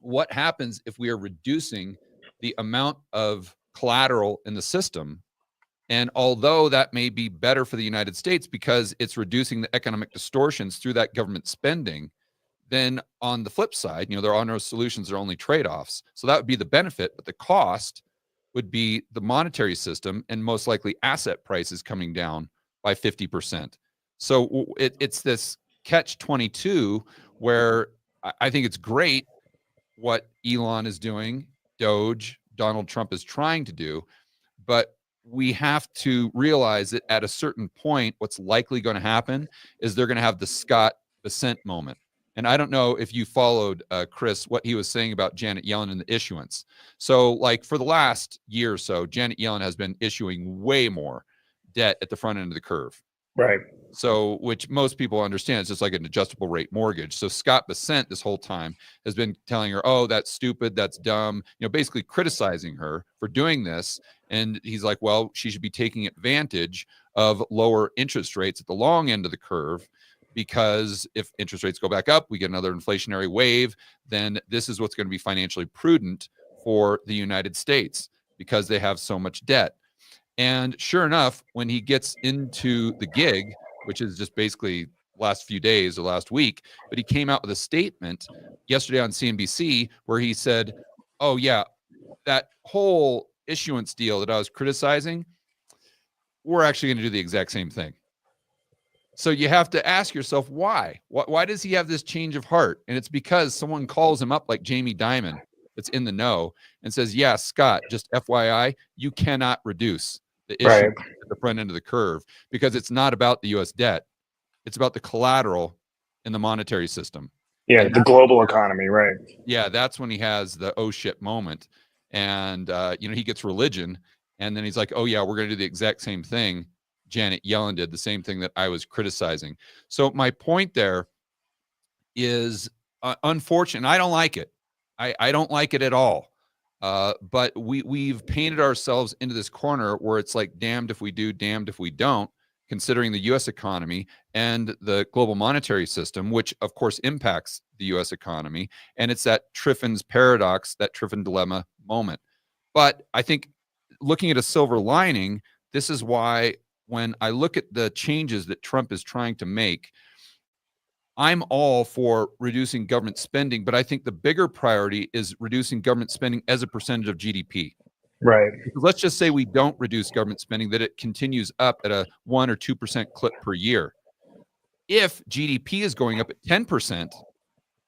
what happens if we are reducing the amount of collateral in the system? And although that may be better for the United States because it's reducing the economic distortions through that government spending, then on the flip side, there are no solutions, there are only trade-offs. So that would be the benefit, but the cost would be the monetary system and most likely asset prices coming down by 50%. So it's this catch-22 where I think it's great what Elon is doing, Doge, Donald Trump is trying to do, but we have to realize that at a certain point, what's likely going to happen is they're going to have the Scott Bessent moment. And I don't know if you followed, Chris, what he was saying about Janet Yellen and the issuance. So like for the last year or so, Janet Yellen has been issuing way more debt at the front end of the curve. Right. So, which most people understand, it's just like an adjustable rate mortgage. So Scott Bessent this whole time has been telling her, oh, that's stupid, that's dumb, basically criticizing her for doing this. And he's like, well, she should be taking advantage of lower interest rates at the long end of the curve. because if interest rates go back up, we get another inflationary wave, then this is what's going to be financially prudent for the United States because they have so much debt. And sure enough, when he gets into the gig, which is just basically last few days or last week, but he came out with a statement yesterday on CNBC where he said, oh yeah, that whole issuance deal that I was criticizing, we're actually going to do the exact same thing. So you have to ask yourself, why? Why does he have this change of heart? And it's because someone calls him up like Jamie Dimon that's in the know and says, yeah, Scott, just FYI, you cannot reduce the issue at the front end of the curve because it's not about the U.S. debt. It's about the collateral in the monetary system. Yeah, the global economy, right. Yeah, that's when he has the oh shit moment. And, he gets religion. And then he's like, oh, yeah, we're going to do the exact same thing. Janet Yellen did the same thing that I was criticizing. So my point there is unfortunate. I don't like it. I don't like it at all. But we've painted ourselves into this corner where it's like, damned if we do, damned if we don't, considering the U.S. economy and the global monetary system, which of course impacts the U.S. economy. And it's that Triffin's paradox, that Triffin dilemma moment. But I think looking at a silver lining, this is why when I look at the changes that Trump is trying to make, I'm all for reducing government spending, but I think the bigger priority is reducing government spending as a percentage of GDP. Right. Because let's just say we don't reduce government spending, that it continues up at a 1 or 2% clip per year. If GDP is going up at 10%,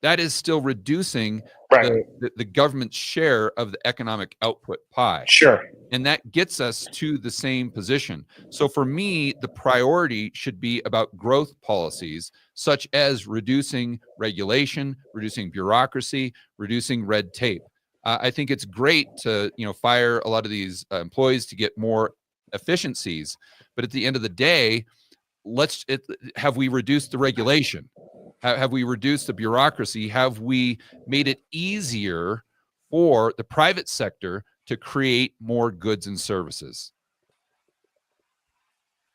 that is still reducing the government's share of the economic output pie. Sure. And that gets us to the same position. So for me, the priority should be about growth policies, such as reducing regulation, reducing bureaucracy, reducing red tape. I think it's great to fire a lot of these employees to get more efficiencies. But at the end of the day, have we reduced the regulation? Have we reduced the bureaucracy? Have we made it easier for the private sector to create more goods and services?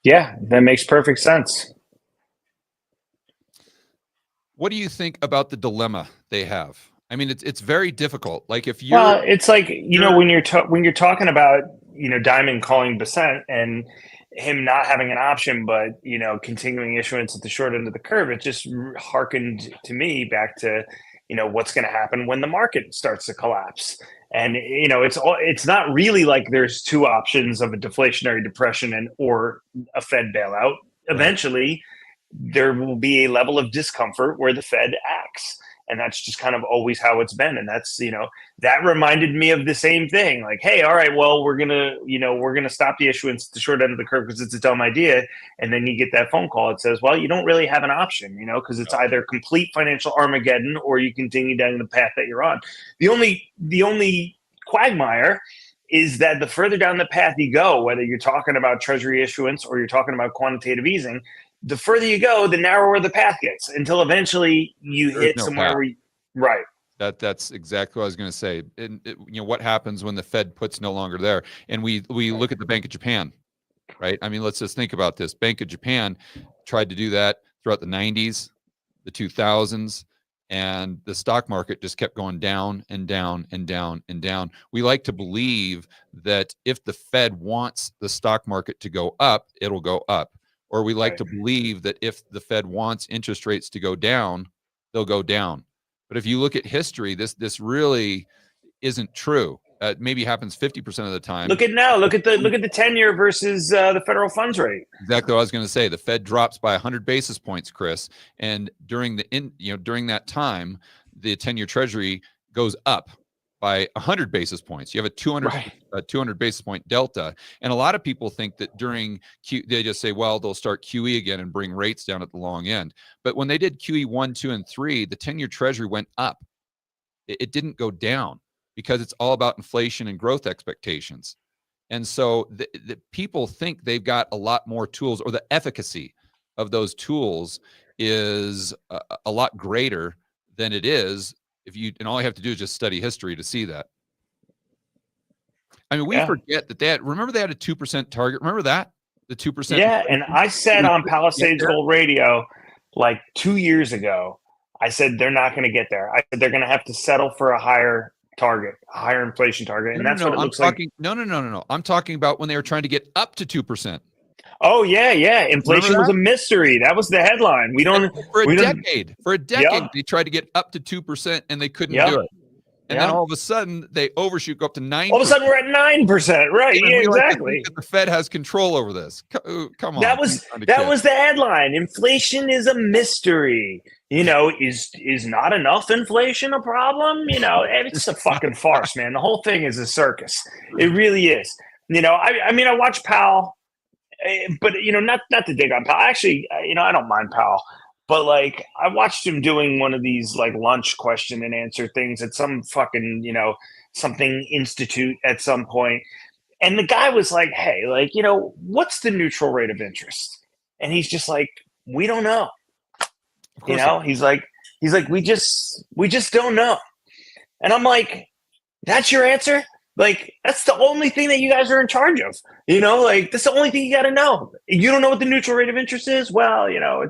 Yeah, that makes perfect sense. What do you think about the dilemma they have? I mean, it's very difficult. Like if you're, well, it's like when you're talking about Diamond calling Besant and him not having an option, but continuing issuance at the short end of the curve, it just harkened to me back to what's going to happen when the market starts to collapse. And it's not really like there's two options of a deflationary depression or a Fed bailout. Eventually, there will be a level of discomfort where the Fed acts. And that's just kind of always how it's been. And that's, that reminded me of the same thing. Like, hey, all right, well, we're going to stop the issuance at the short end of the curve because it's a dumb idea. And then you get that phone call. It says, well, you don't really have an option, because it's either complete financial Armageddon or you continue down the path that you're on. The only quagmire is that the further down the path you go, whether you're talking about treasury issuance or you're talking about quantitative easing, the further you go, the narrower the path gets until eventually you hit somewhere where right. That's exactly what I was going to say. And what happens when the Fed puts no longer there? And we look at the Bank of Japan, right? I mean, let's just think about this. Bank of Japan tried to do that throughout the 90s, the 2000s, and the stock market just kept going down and down and down and down. We like to believe that if the Fed wants the stock market to go up, it'll go up. Or we like to believe that if the Fed wants interest rates to go down, they'll go down. But if you look at history, this really isn't true. It maybe happens 50% of the time. Look at now. Look at the 10-year versus the federal funds rate. Exactly what I was going to say. The Fed drops by 100 basis points, Chris, and during that time, the 10-year Treasury goes up by 100 basis points. You have a 200 basis point delta. And a lot of people think that during they just say, well, they'll start QE again and bring rates down at the long end. But when they did QE 1, 2, and 3, the 10-year Treasury went up. It didn't go down because it's all about inflation and growth expectations. And so the people think they've got a lot more tools, or the efficacy of those tools is a lot greater than it is. And all I have to do is just study history to see that. I mean, we forget that remember they had a 2% target. Remember that? The 2%. Yeah, and I said on Palisades Gold Radio like 2 years ago, I said they're not going to get there. I said they're going to have to settle for a higher target, a higher inflation target, and that's what it looks like. No. I'm talking about when they were trying to get up to 2%. Oh yeah. Inflation was a mystery. That was the headline. We don't. For a decade, Yep. they tried to get up to 2%, and they couldn't Yep. do it. And then all of a sudden, they overshoot, go up to 9%. All of a sudden, we're at 9%. Right? Yeah, exactly. The Fed has control over this. Come on. That was the headline. Inflation is a mystery. You know, is not enough inflation a problem? You know, it's a fucking farce, man. The whole thing is a circus. It really is. You know, I mean, I watch Powell, but you know, not to dig on Powell. Actually, you know, I don't mind Powell. But like, I watched him doing one of these like lunch question and answer things at some fucking, you know, something institute at some point. And the guy was like, hey, like, you know, what's the neutral rate of interest? And he's just like, we don't know. You know, he's like, we just don't know. And I'm like, that's your answer? Like, that's the only thing that you guys are in charge of. You know, like, that's the only thing you got to know. You don't know what the neutral rate of interest is? Well, you know,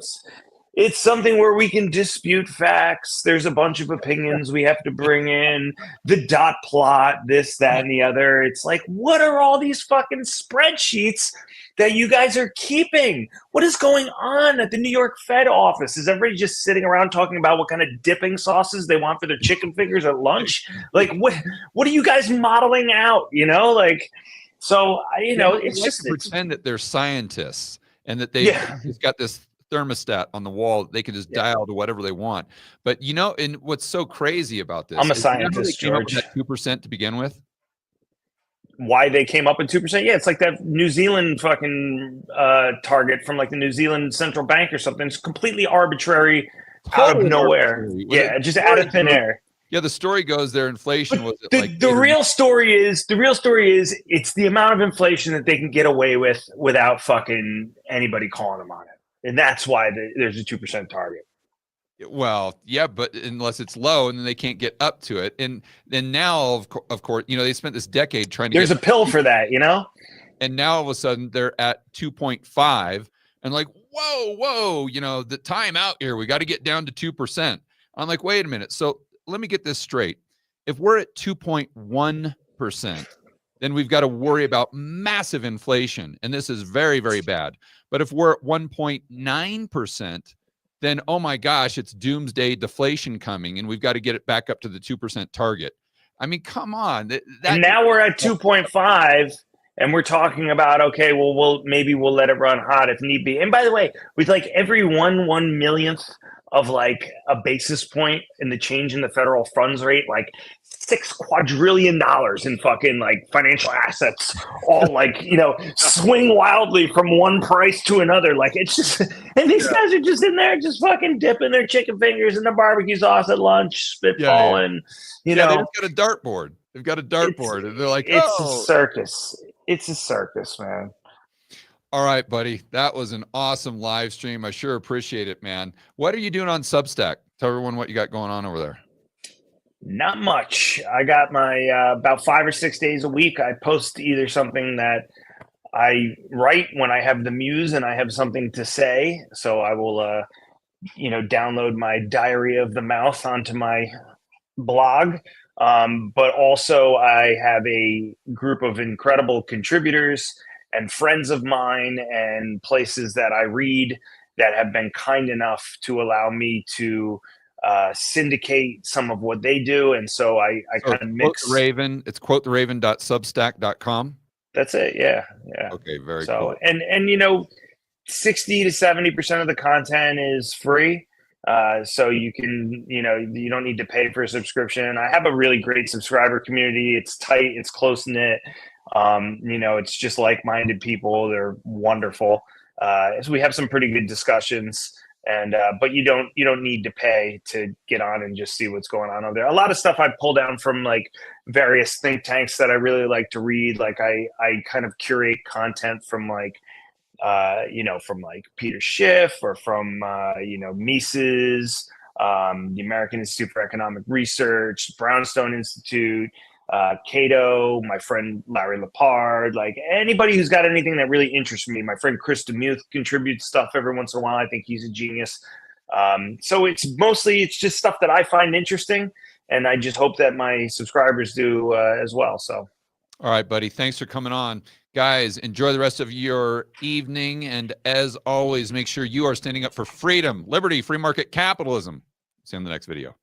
it's something where we can dispute facts. There's a bunch of opinions we have to bring in. The dot plot, this, that, and the other. It's like, what are all these fucking spreadsheets that you guys are keeping? What is going on at the New York Fed office? Is everybody just sitting around talking about what kind of dipping sauces they want for their chicken fingers at lunch? Like, what are you guys modeling out? You know, like, so, you know, it's like just to pretend that they're scientists and that they've got this thermostat on the wall. They can just dial to whatever they want. But you know, and what's so crazy about this? I'm a scientist, George. 2% to begin with. Why they came up at 2%? Yeah, it's like that New Zealand fucking target from like the New Zealand central bank or something. It's completely arbitrary, out of nowhere. Yeah, just out of thin air. Yeah, the story goes their inflation was the real story is it's the amount of inflation that they can get away with without fucking anybody calling them on it. And that's why there's a 2% target. Well, yeah, but unless it's low, and then they can't get up to it. And then now, of course, you know, they spent this decade trying to. There's a pill for that, you know. And now all of a sudden they're at 2.5, and like, whoa, you know, the time out here. We got to get down to 2%. I'm like, wait a minute. So let me get this straight. If we're at 2.1%, then we've got to worry about massive inflation, and this is very, very bad. But if we're at 1.9%, then, oh my gosh, it's doomsday deflation coming, and we've got to get it back up to the 2% target. I mean, come on. And now we're at 2.5, and we're talking about, okay, well, we'll let it run hot if need be. And by the way, with like every 1/1,000,000th of like a basis point in the change in the federal funds rate, like $6 quadrillion in fucking like financial assets, all like, you know, swing wildly from one price to another. Like, it's just, and these guys are just in there just fucking dipping their chicken fingers in the barbecue sauce at lunch, spitballing, you know. They've got a dartboard. They've got a dartboard, and they're like, it's a circus. It's a circus, man. All right, buddy. That was an awesome live stream. I sure appreciate it, man. What are you doing on Substack? Tell everyone what you got going on over there. Not much. I got my about 5 or 6 days a week. I post either something that I write when I have the muse and I have something to say. So I will, you know, download my diary of the mouth onto my blog. But also I have a group of incredible contributors and friends of mine and places that I read that have been kind enough to allow me to syndicate some of what they do. And so I kind of mix. Raven. It's quotetheraven.substack.com. That's it. Yeah. Okay, very cool. And you know, 60 to 70% of the content is free. So you can, you know, you don't need to pay for a subscription. I have a really great subscriber community. It's tight, it's close knit. You know, it's just like-minded people. They're wonderful. So we have some pretty good discussions, and but you don't need to pay to get on and just see what's going on over there. A lot of stuff I pull down from like various think tanks that I really like to read. Like I kind of curate content from like you know, from like Peter Schiff or from you know, Mises, the American Institute for Economic Research, Brownstone Institute, Cato, my friend Larry Lepard, like anybody who's got anything that really interests me. My friend Chris DeMuth contributes stuff every once in a while. I think he's a genius. So it's just stuff that I find interesting, and I just hope that my subscribers do as well. So. All right, buddy. Thanks for coming on. Guys, enjoy the rest of your evening. And as always, make sure you are standing up for freedom, liberty, free market capitalism. See you in the next video.